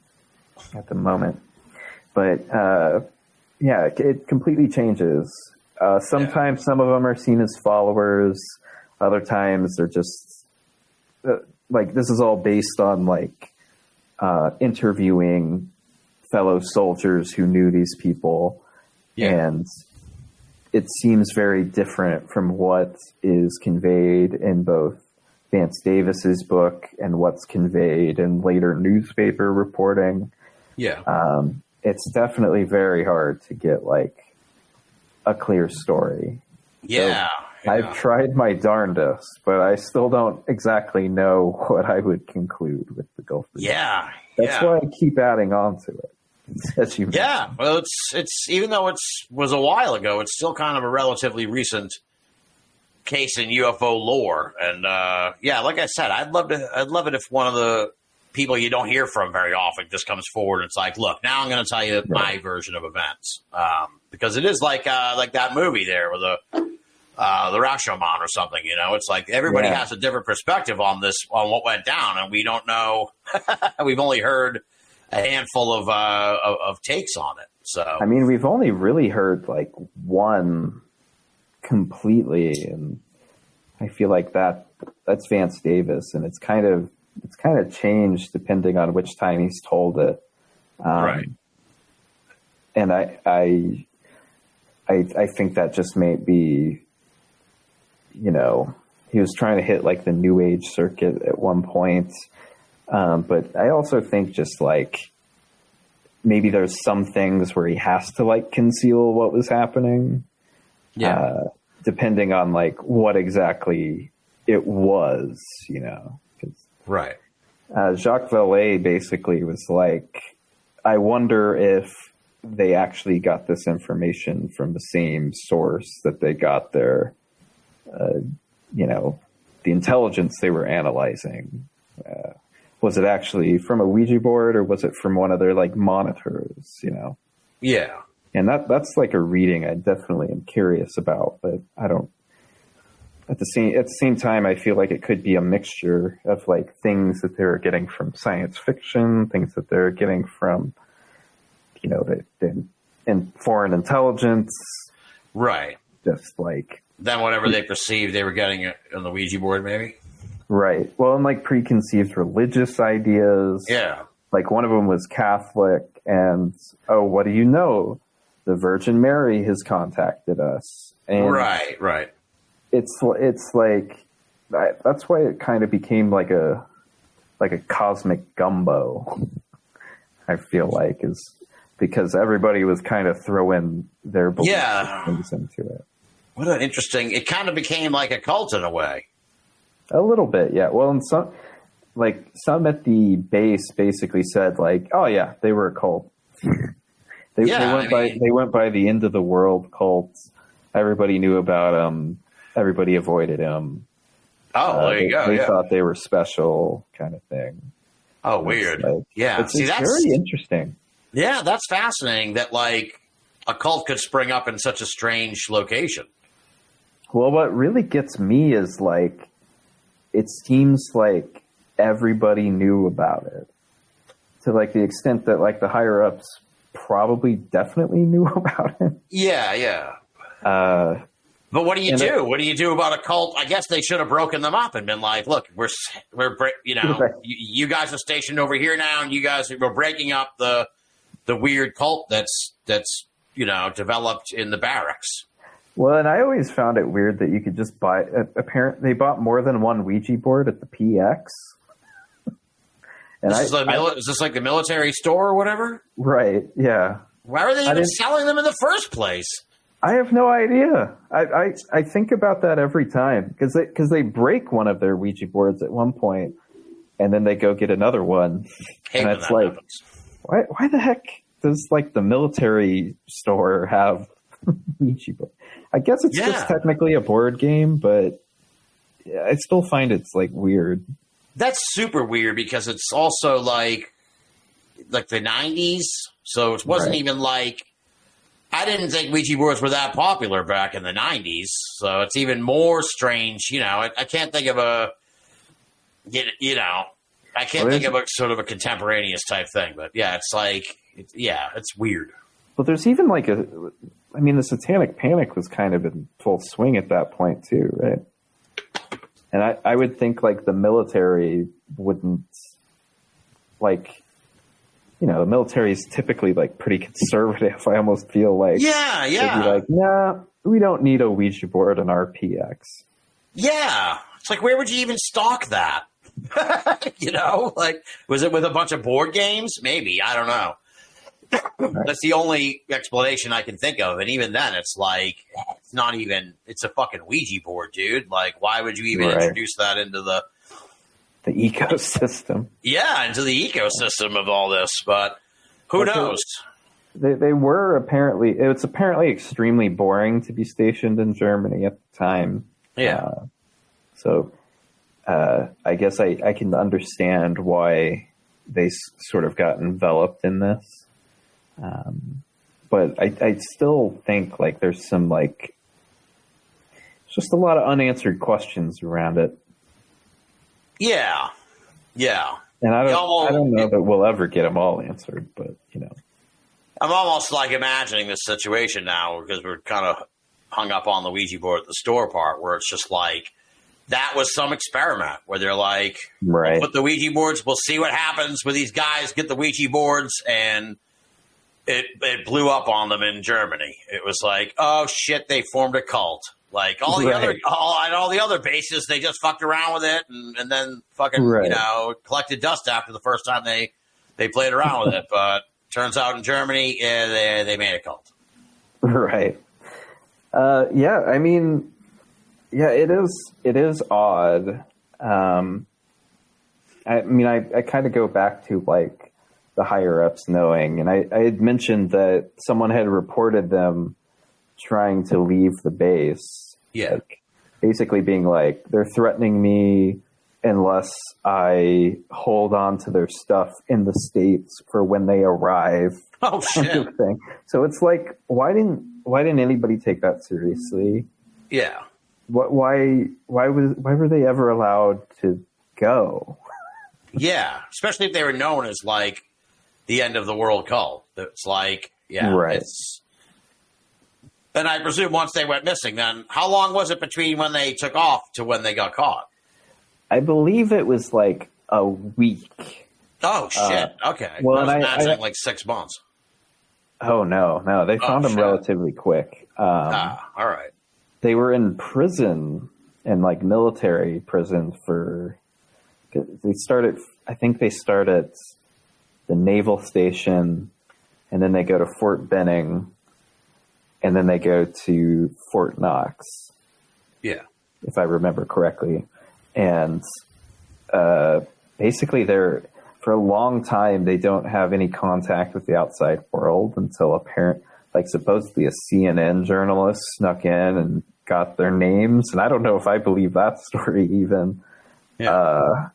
at the moment, but it completely changes. Sometimes some of them are seen as followers. Other times they're just this is all based on interviewing fellow soldiers who knew these people. Yeah. And it seems very different from what is conveyed in both Vance Davis's book and what's conveyed in later newspaper reporting. Yeah. It's definitely very hard to get a clear story. Yeah. So I've tried my darndest, but I still don't exactly know what I would conclude with the Gulf Breeze. Yeah. That's why I keep adding on to it. As you mentioned. Well, it's even though it was a while ago, it's still kind of a relatively recent case in UFO lore. And like I said, I'd love it if one of the people you don't hear from very often just comes forward and it's look, now I'm going to tell you my version of events, because it is like that movie there with the Rashomon or something. It's everybody has a different perspective on what went down, and we don't know. We've only heard a handful of takes on it. So I mean, we've only really heard like one completely, and I feel like that's Vance Davis, and it's kind of changed depending on which time he's told it. Right. And I think that just may be, you know, he was trying to hit like the new age circuit at one point. But I also think just like maybe there's some things where he has to like conceal what was happening. Yeah. Depending on like what exactly it was, you know. Right. Jacques Vallée basically was like, I wonder if they actually got this information from the same source that they got their, you know, the intelligence they were analyzing. Was it actually from a Ouija board, or was it from one of their like monitors, you know? Yeah. And that's like a reading I definitely am curious about, but I don't. At the same time, I feel like it could be a mixture of like things that they're getting from science fiction, things that they're getting from, you know, in foreign intelligence. Right. Just like Then whatever they perceived they were getting on the Ouija board, maybe. Right. Well, and like preconceived religious ideas. Yeah. Like one of them was Catholic, and what do you know? The Virgin Mary has contacted us. And Right. It's like that's why it kind of became like a cosmic gumbo. I feel like is because everybody was kind of throwing their belief systems into it. What an interesting! It kind of became like a cult in a way. A little bit, yeah. Well, and some at the base basically said like, oh yeah, they were a cult. They went by the end of the world cults. Everybody knew about them. Everybody avoided them. Oh, there you go. They thought they were special, kind of thing. Oh, weird. Like, yeah, it's very interesting. Yeah, that's fascinating. That like a cult could spring up in such a strange location. Well, what really gets me is like it seems like everybody knew about it to like the extent that like the higher ups probably definitely knew about it. Yeah. But what do you do? What do you do about a cult? I guess they should have broken them up and been like, "Look, we're you know, right. you guys are stationed over here now, and you guys are breaking up the weird cult that's you know developed in the barracks." Well, and I always found it weird that you could just buy. Apparently, they bought more than one Ouija board at the PX. And is this like the military store or whatever? Right. Yeah. Why are they even selling them in the first place? I have no idea. I think about that every time because they break one of their Ouija boards at one point, and then they go get another one, and it's like, why the heck does like the military store have Ouija board? I guess it's just technically a board game, but I still find it's like weird. That's super weird because it's also like the 90s, so it wasn't even like. I didn't think Ouija boards were that popular back in the 90s, so it's even more strange. You know, I can't think of a sort of a contemporaneous type thing, but yeah, it's like, it's weird. But there's even like the Satanic Panic was kind of in full swing at that point too, right? And I would think like the military wouldn't like. You know, the military is typically like pretty conservative. I almost feel like they'd be like, nah, we don't need a Ouija board on our PX. Yeah, it's like where would you even stock that? You know, like was it with a bunch of board games? Maybe, I don't know. Right. That's the only explanation I can think of, and even then, it's like it's not even. It's a fucking Ouija board, dude. Like, why would you even introduce that into the ecosystem? Yeah, into the ecosystem of all this, but who knows? They were apparently, it's apparently extremely boring to be stationed in Germany at the time. Yeah. So I guess I can understand why they sort of got enveloped in this. But I still think like there's some like, just a lot of unanswered questions around it. Yeah. And I don't know that we'll ever get them all answered, but you know, I'm almost like imagining this situation now because we're kind of hung up on the Ouija board at the store part where it's just like, that was some experiment where they're like, right. We'll put the Ouija boards, we'll see what happens with these guys, get the Ouija boards, and it blew up on them in Germany. It was like, oh shit, they formed a cult. Like all the other bases, they just fucked around with it and then fucking collected dust after the first time they played around with it. But turns out in Germany, they made a cult. Right. I mean, it is odd. I mean, I kind of go back to like the higher ups knowing, and I had mentioned that someone had reported them trying to leave the base. Yeah. Like, basically being like, they're threatening me unless I hold on to their stuff in the States for when they arrive. Oh shit. Thing. So it's like, why didn't anybody take that seriously? Yeah. Why were they ever allowed to go? Yeah, especially if they were known as like the end of the world cult. It's like, right. And I presume once they went missing, then how long was it between when they took off to when they got caught? I believe it was like a week. Oh shit! Okay, well, I was imagining like 6 months. Oh no, they found them relatively quick. All right. They were in prison, in like military prison I think they start at the naval station, and then they go to Fort Benning, and then they go to Fort Knox. Yeah. If I remember correctly. And basically for a long time, they don't have any contact with the outside world until supposedly a CNN journalist snuck in and got their names. And I don't know if I believe that story even. Yeah.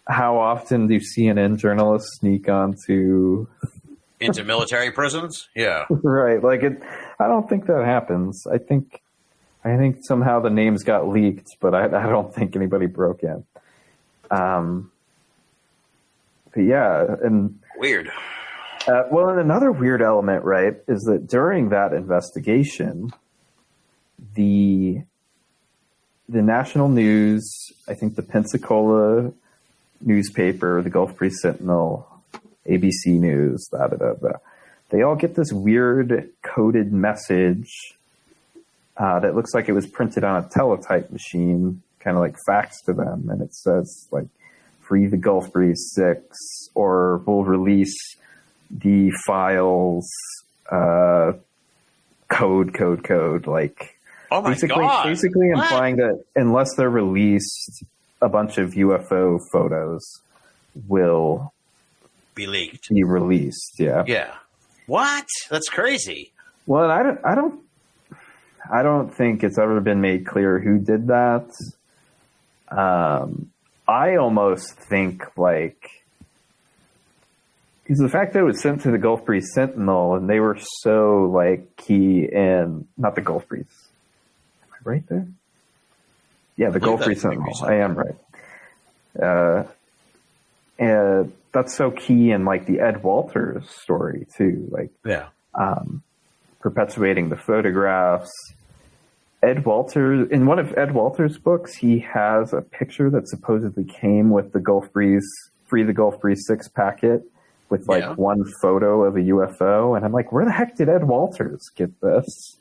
How often do CNN journalists sneak into military prisons? Yeah. Right. I don't think that happens. I think somehow the names got leaked, but I don't think anybody broke in. But yeah, and weird. Well, and another weird element, right, is that during that investigation, the national news, I think the Pensacola newspaper, the Gulf Breeze Sentinel, ABC News, they all get this weird coded message that looks like it was printed on a teletype machine, kind of like faxed to them, and it says like, "Free the Gulf Breeze 6," or "We'll release the files." Code. Like, oh my God. Basically implying that unless they're released, a bunch of UFO photos will be leaked, be released. Yeah. Yeah. What? That's crazy. Well, I don't think it's ever been made clear who did that. I almost think because the fact that it was sent to the Gulf Breeze Sentinel and they were so key in, not the Gulf Breeze. Am I right there? Yeah, the Gulf Breeze Sentinel. I am right. And that's so key in the Ed Walters story too. Perpetuating the photographs. Ed Walters, in one of Ed Walters' books, he has a picture that supposedly came with the Gulf Breeze, Free the Gulf Breeze 6 packet with one photo of a UFO. And I'm like, where the heck did Ed Walters get this?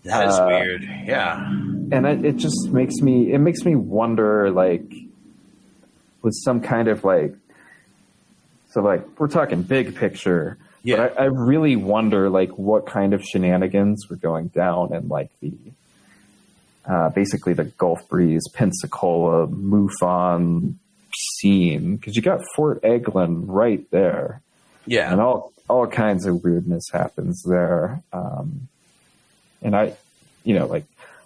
That is weird. Yeah. And it just makes me wonder, with some kind of we're talking big picture. Yeah. But I really wonder, what kind of shenanigans were going down in, basically the Gulf Breeze, Pensacola, MUFON scene. Because you got Fort Eglin right there. Yeah. And all kinds of weirdness happens there. And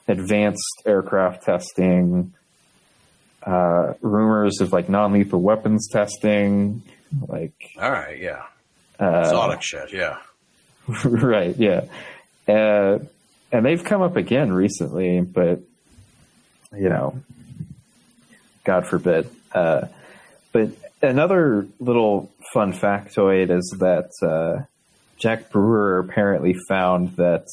advanced aircraft testing, rumors of, non-lethal weapons testing, all right, yeah. Exotic shit, yeah. Right, yeah. And they've come up again recently, but, God forbid. But another little fun factoid is that Jack Brewer apparently found that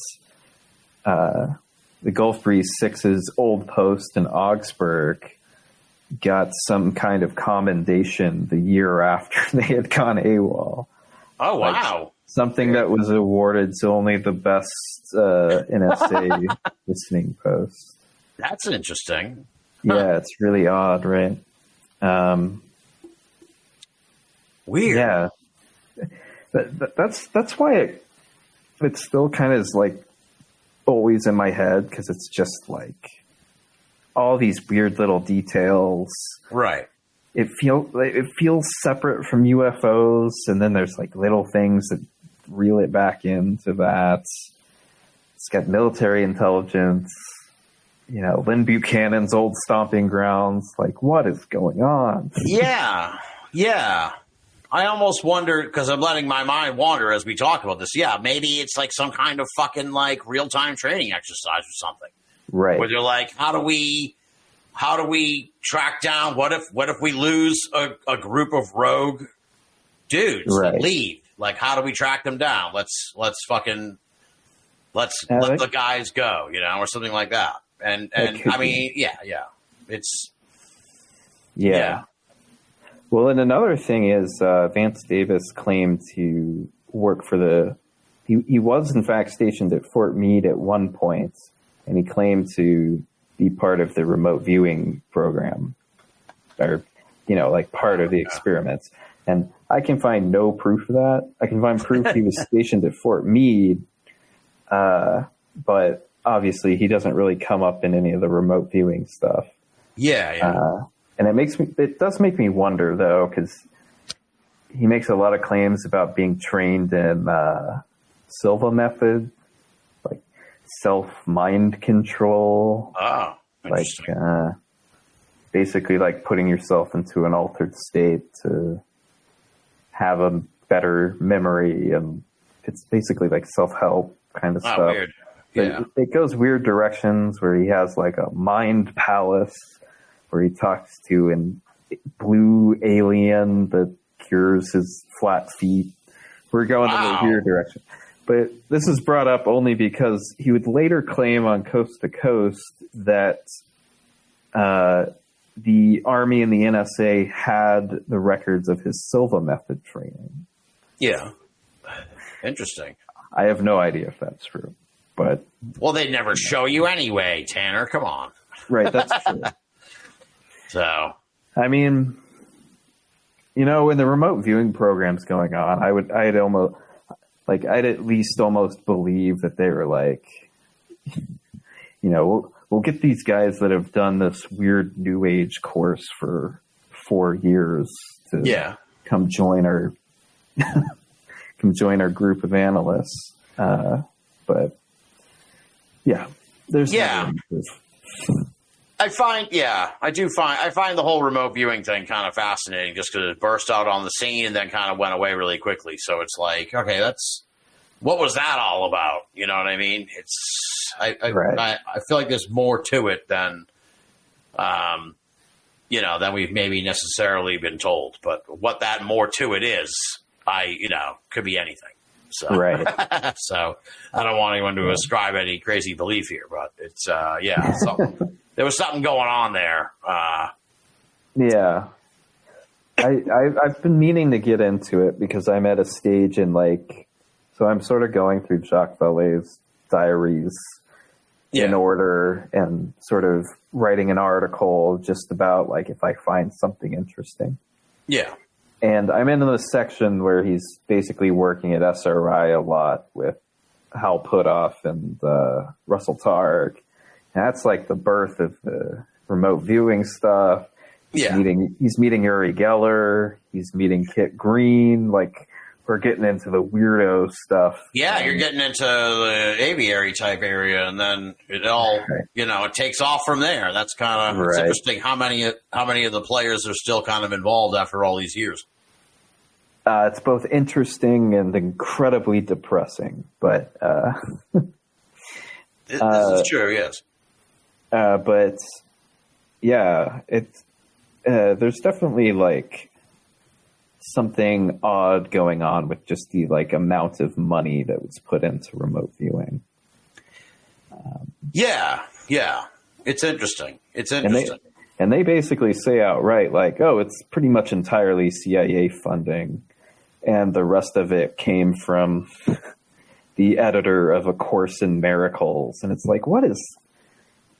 the Gulf Breeze 6's old post in Augsburg got some kind of commendation the year after they had gone AWOL. Oh, wow. Like something that was awarded to only the best NSA listening post. That's interesting. Yeah, it's really odd, right? Weird. Yeah. That's why it still kind of is like always in my head, because it's just like all these weird little details. Right. It feels separate from UFOs, and then there's like little things that reel it back into that. It's got military intelligence, you know, Lynn Buchanan's old stomping grounds. Like, what is going on? Yeah. I almost wonder, because I'm letting my mind wander as we talk about this. Yeah, maybe it's like some kind of fucking like real-time training exercise or something. Right. Where they're like, how do we track down? What if we lose a group of rogue dudes that leave? Like, how do we track them down? Let's let the guys go, you know, or something like that. And I mean, yeah. It's yeah. Well, and another thing is Vance Davis claimed to work for he was in fact stationed at Fort Meade at one point, and he claimed to be part of the remote viewing program, or, you know, like part of the experiments. And I can find no proof of that. I can find proof he was stationed at Fort Meade, but obviously he doesn't really come up in any of the remote viewing stuff. Yeah. And it does make me wonder, though, because he makes a lot of claims about being trained in Silva method, like self-mind control. Oh, like basically like putting yourself into an altered state to have a better memory, and it's basically like self-help kind of stuff. Weird. Yeah. It goes weird directions where he has like a mind palace where he talks to a blue alien that cures his flat feet. We're going in a weird direction. But this is brought up only because he would later claim on Coast to Coast that the Army and the NSA had the records of his Silva method training. Yeah. Interesting. I have no idea if that's true. But well, they never show you anyway, Tanner. Come on. Right, that's true. So, I mean, you know, when the remote viewing program's going on, I'd at least almost believe that they were like, you know, we'll get these guys that have done this weird new age course for 4 years to come join our group of analysts. But yeah, there's I find the whole remote viewing thing kind of fascinating, just because it burst out on the scene and then kind of went away really quickly. So it's like, okay, what was that all about? You know what I mean? I feel like there's more to it than, than we've maybe necessarily been told. But what that more to it is, could be anything. So, so I don't want anyone to ascribe any crazy belief here, but it's, something. There was something going on there. I've been meaning to get into it because I'm at a stage in so I'm sort of going through Jacques Vallée's diaries in order and sort of writing an article just about if I find something interesting. Yeah. And I'm in the section where he's basically working at SRI a lot with Hal Puthoff and Russell Targ. And that's the birth of the remote viewing stuff. He's meeting Uri Geller. He's meeting Kit Green. We're getting into the weirdo stuff. Yeah, you're getting into the aviary type area, and then it all, it takes off from there. That's kind of it's interesting how many of the players are still kind of involved after all these years. It's both interesting and incredibly depressing, but this is true. Yes, but yeah, it's there's definitely something odd going on with just the like amount of money that was put into remote viewing. Yeah. It's interesting. And they basically say outright, like, oh, it's pretty much entirely CIA funding, and the rest of it came from the editor of A Course in Miracles. And it's like, why is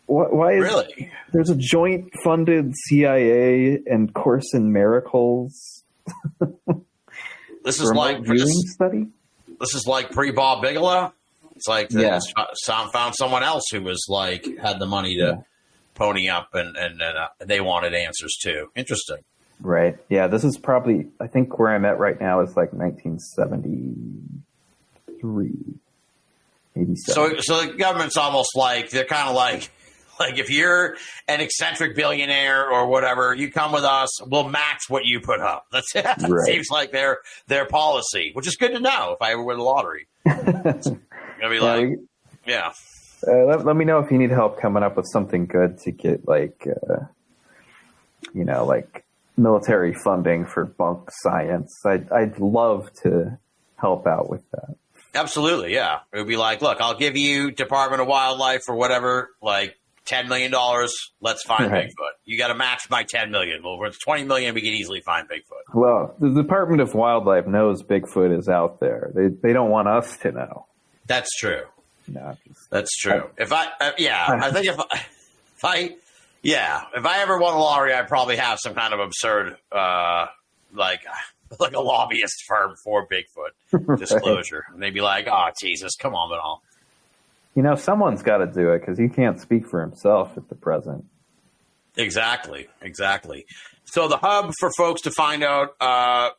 really? There's a joint funded CIA and Course in Miracles. This is like viewing study. This is like pre-Bob Bigelow. It's like they found someone else who was like had the money to pony up, and they wanted answers too. Interesting. Right. Yeah. This is probably, I think where I'm at right now is like 1973, maybe. So the government's almost like, they're kind of like if you're an eccentric billionaire or whatever, you come with us, we'll match what you put up. That right. Seems like their policy, which is good to know if I ever win the lottery. Gonna be like, yeah. Let me know if you need help coming up with something good to get like, like military funding for bunk science. I'd love to help out with that. Absolutely, yeah. It would be like, look, I'll give you Department of Wildlife or whatever, like $10 million. Let's find Bigfoot. You got to match my $10 million. Well, with $20 million, we can easily find Bigfoot. Well, the Department of Wildlife knows Bigfoot is out there. They don't want us to know. That's true. No, that's true. If I ever won the lottery, I'd probably have some kind of absurd, like a lobbyist firm for Bigfoot disclosure. And they'd be like, "Oh, Jesus, come on, Binnall." Someone's got to do it because he can't speak for himself at the present. Exactly. So the hub for folks to find out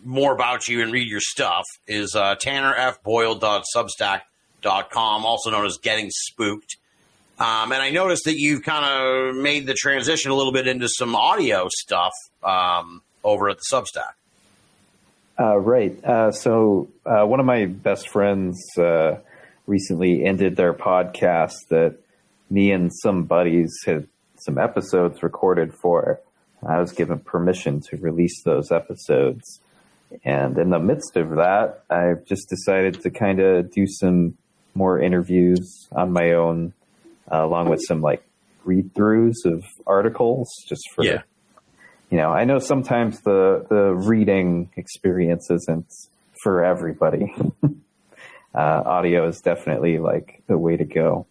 more about you and read your stuff is tannerfboyle.substack.com, also known as Getting Spooked. And I noticed that you've kind of made the transition a little bit into some audio stuff over at the Substack. Right. So one of my best friends recently ended their podcast that me and some buddies had some episodes recorded for. I was given permission to release those episodes. And in the midst of that, I've just decided to kind of do some more interviews on my own, along with some like read-throughs of articles, just for, I know sometimes the reading experience isn't for everybody. Audio is definitely like the way to go.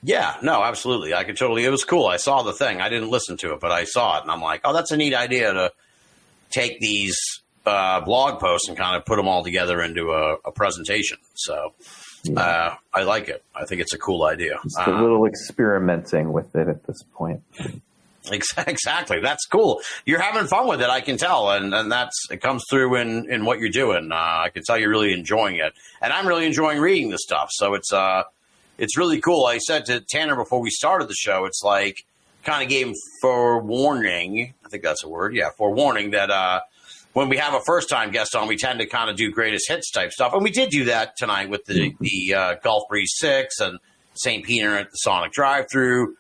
Yeah, no, absolutely. I could totally, it was cool. I saw the thing. I didn't listen to it, but I saw it and I'm like, oh, that's a neat idea to take these blog posts and kind of put them all together into a presentation. So I like it. I think it's a cool idea. Just a little experimenting with it at this point. Exactly. That's cool. You're having fun with it, I can tell. And it comes through in what you're doing. I can tell you're really enjoying it. And I'm really enjoying reading this stuff. So it's really cool. I said to Tanner before we started the show, it's like kind of gave him forewarning. I think that's a word. Yeah, forewarning that when we have a first-time guest on, we tend to kind of do greatest hits type stuff. And we did do that tonight with the Gulf Breeze 6 and St. Peter at the Sonic Drive-Thru.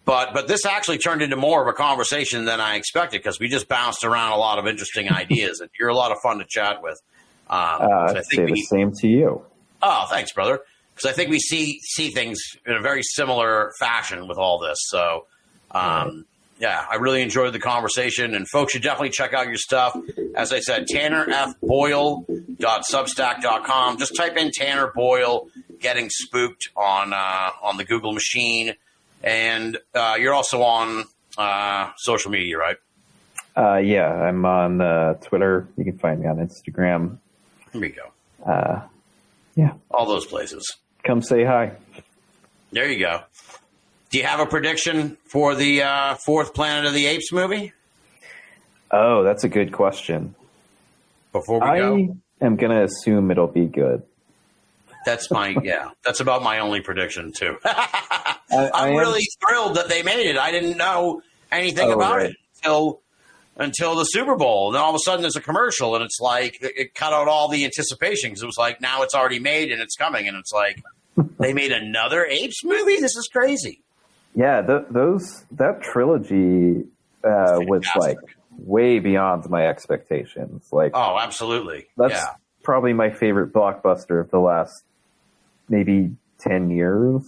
But this actually turned into more of a conversation than I expected because we just bounced around a lot of interesting ideas. And you're a lot of fun to chat with. I'd say the same to you. Oh, thanks, brother. Because I think we see things in a very similar fashion with all this. So, yeah, I really enjoyed the conversation. And folks should definitely check out your stuff. As I said, tannerfboyle.substack.com. Just type in Tanner Boyle Getting Spooked on the Google machine. And you're also on social media, right? Yeah, I'm on Twitter. You can find me on Instagram. Here we go. Yeah. All those places. Come say hi. There you go. Do you have a prediction for the fourth Planet of the Apes movie? Oh, that's a good question. Before we go? I am going to assume it'll be good. That's that's about my only prediction, too. I'm really thrilled that they made it. I didn't know anything about it until the Super Bowl. And then all of a sudden there's a commercial and it's like it cut out all the anticipation because it was like now it's already made and it's coming. And it's like they made another Apes movie? This is crazy. Yeah, that trilogy was like way beyond my expectations. Like, oh, absolutely. That's probably my favorite blockbuster of the last maybe 10 years.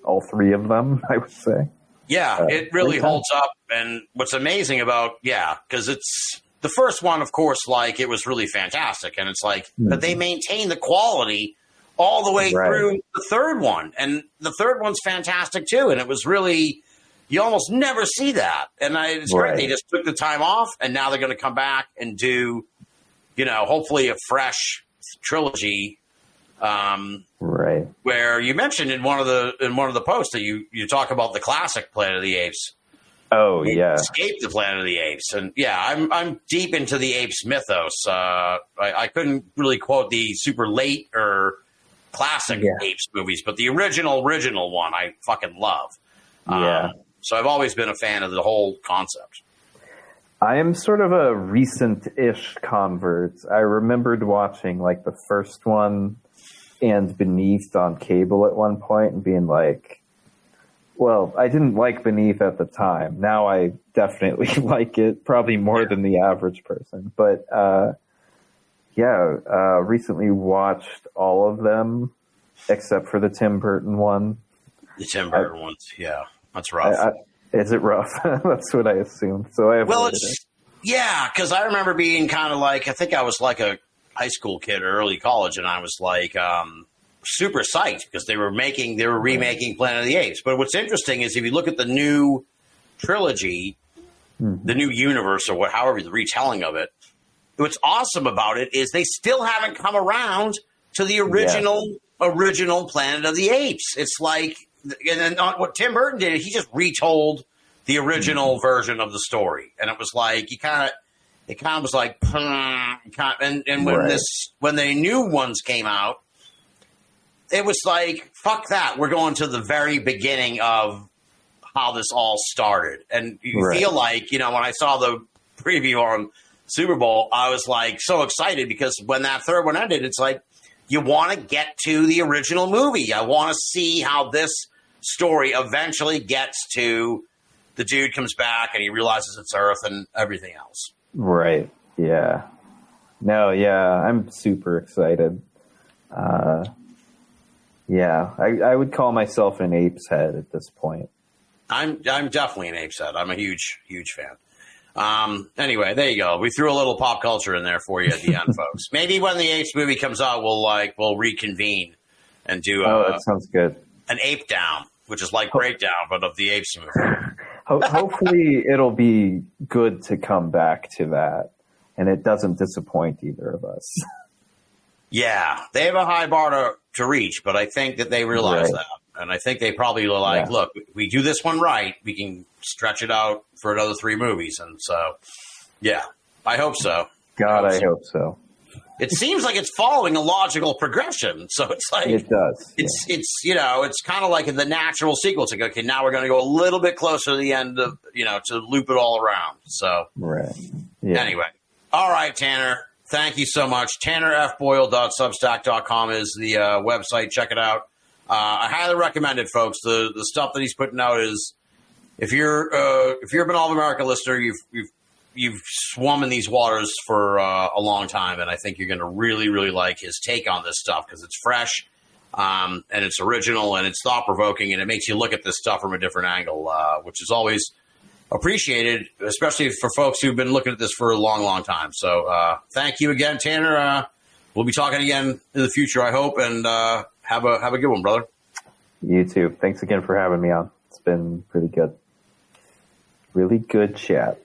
All three of them, I would say. Yeah, it really holds up. And what's amazing about, because it's the first one, of course, like it was really fantastic. And it's like, but they maintain the quality all the way through the third one. And the third one's fantastic too. And it was really, you almost never see that. And it's great. They just took the time off and now they're going to come back and do, hopefully a fresh trilogy. Where you mentioned in one of the posts that you talk about the classic Planet of the Apes. Oh yeah, Escape the Planet of the Apes, and I'm deep into the apes mythos. I couldn't really quote the super late or classic apes movies, but the original one I fucking love. So I've always been a fan of the whole concept. I am sort of a recent-ish convert. I remembered watching like the first one and Beneath on cable at one point and being like, well, I didn't like Beneath at the time. Now I definitely like it, probably more than the average person. But recently watched all of them except for the Tim Burton one. The Tim Burton ones, that's rough. Is it rough? That's what I assumed. So I because I remember being kind of like, I think I was like a high school kid or early college, and I was like super psyched because they were remaking Planet of the Apes. But what's interesting is if you look at the new trilogy, the new universe, or however the retelling of it, what's awesome about it is they still haven't come around to the original Planet of the Apes. It's like, and then what Tim Burton did, he just retold the original version of the story, and it was like it kind of was like, and when the new ones came out, it was like, fuck that, we're going to the very beginning of how this all started, and you feel like, when I saw the preview on Super Bowl, I was like so excited because when that third one ended, it's like you want to get to the original movie. I want to see how this story eventually gets to the dude comes back and he realizes it's Earth and everything else. Right. Yeah. No, I'm super excited. I would call myself an Apes head at this point. I'm definitely an Apes head. I'm a huge fan. Anyway, there you go. We threw a little pop culture in there for you at the end, folks. Maybe when the Apes movie comes out, we'll reconvene and do that sounds good. An Ape Down, which is like Breakdown, but of the Apes movie. Hopefully it'll be good to come back to that, and it doesn't disappoint either of us. Yeah, they have a high bar to reach, but I think that they realize that. And I think they probably were like, look, if we do this one right, we can stretch it out for another 3 movies. And so, I hope so. I hope so. It seems like it's following a logical progression. So it's like, it does. It's it's kind of like the natural sequel. It's like, okay, now we're going to go a little bit closer to the end of, to loop it all around. So, anyway. All right, Tanner. Thank you so much. TannerFBoyle.substack.com is the website. Check it out. I highly recommend it, folks. The stuff that he's putting out is, if you're a Binnall of America listener, you've swum in these waters for a long time, and I think you're going to really, really like his take on this stuff because it's fresh, and it's original, and it's thought provoking, and it makes you look at this stuff from a different angle, which is always appreciated, especially for folks who've been looking at this for a long, long time. So thank you again, Tanner. We'll be talking again in the future, I hope, and have a good one, brother. You too. Thanks again for having me on. It's been pretty good. Really good chat.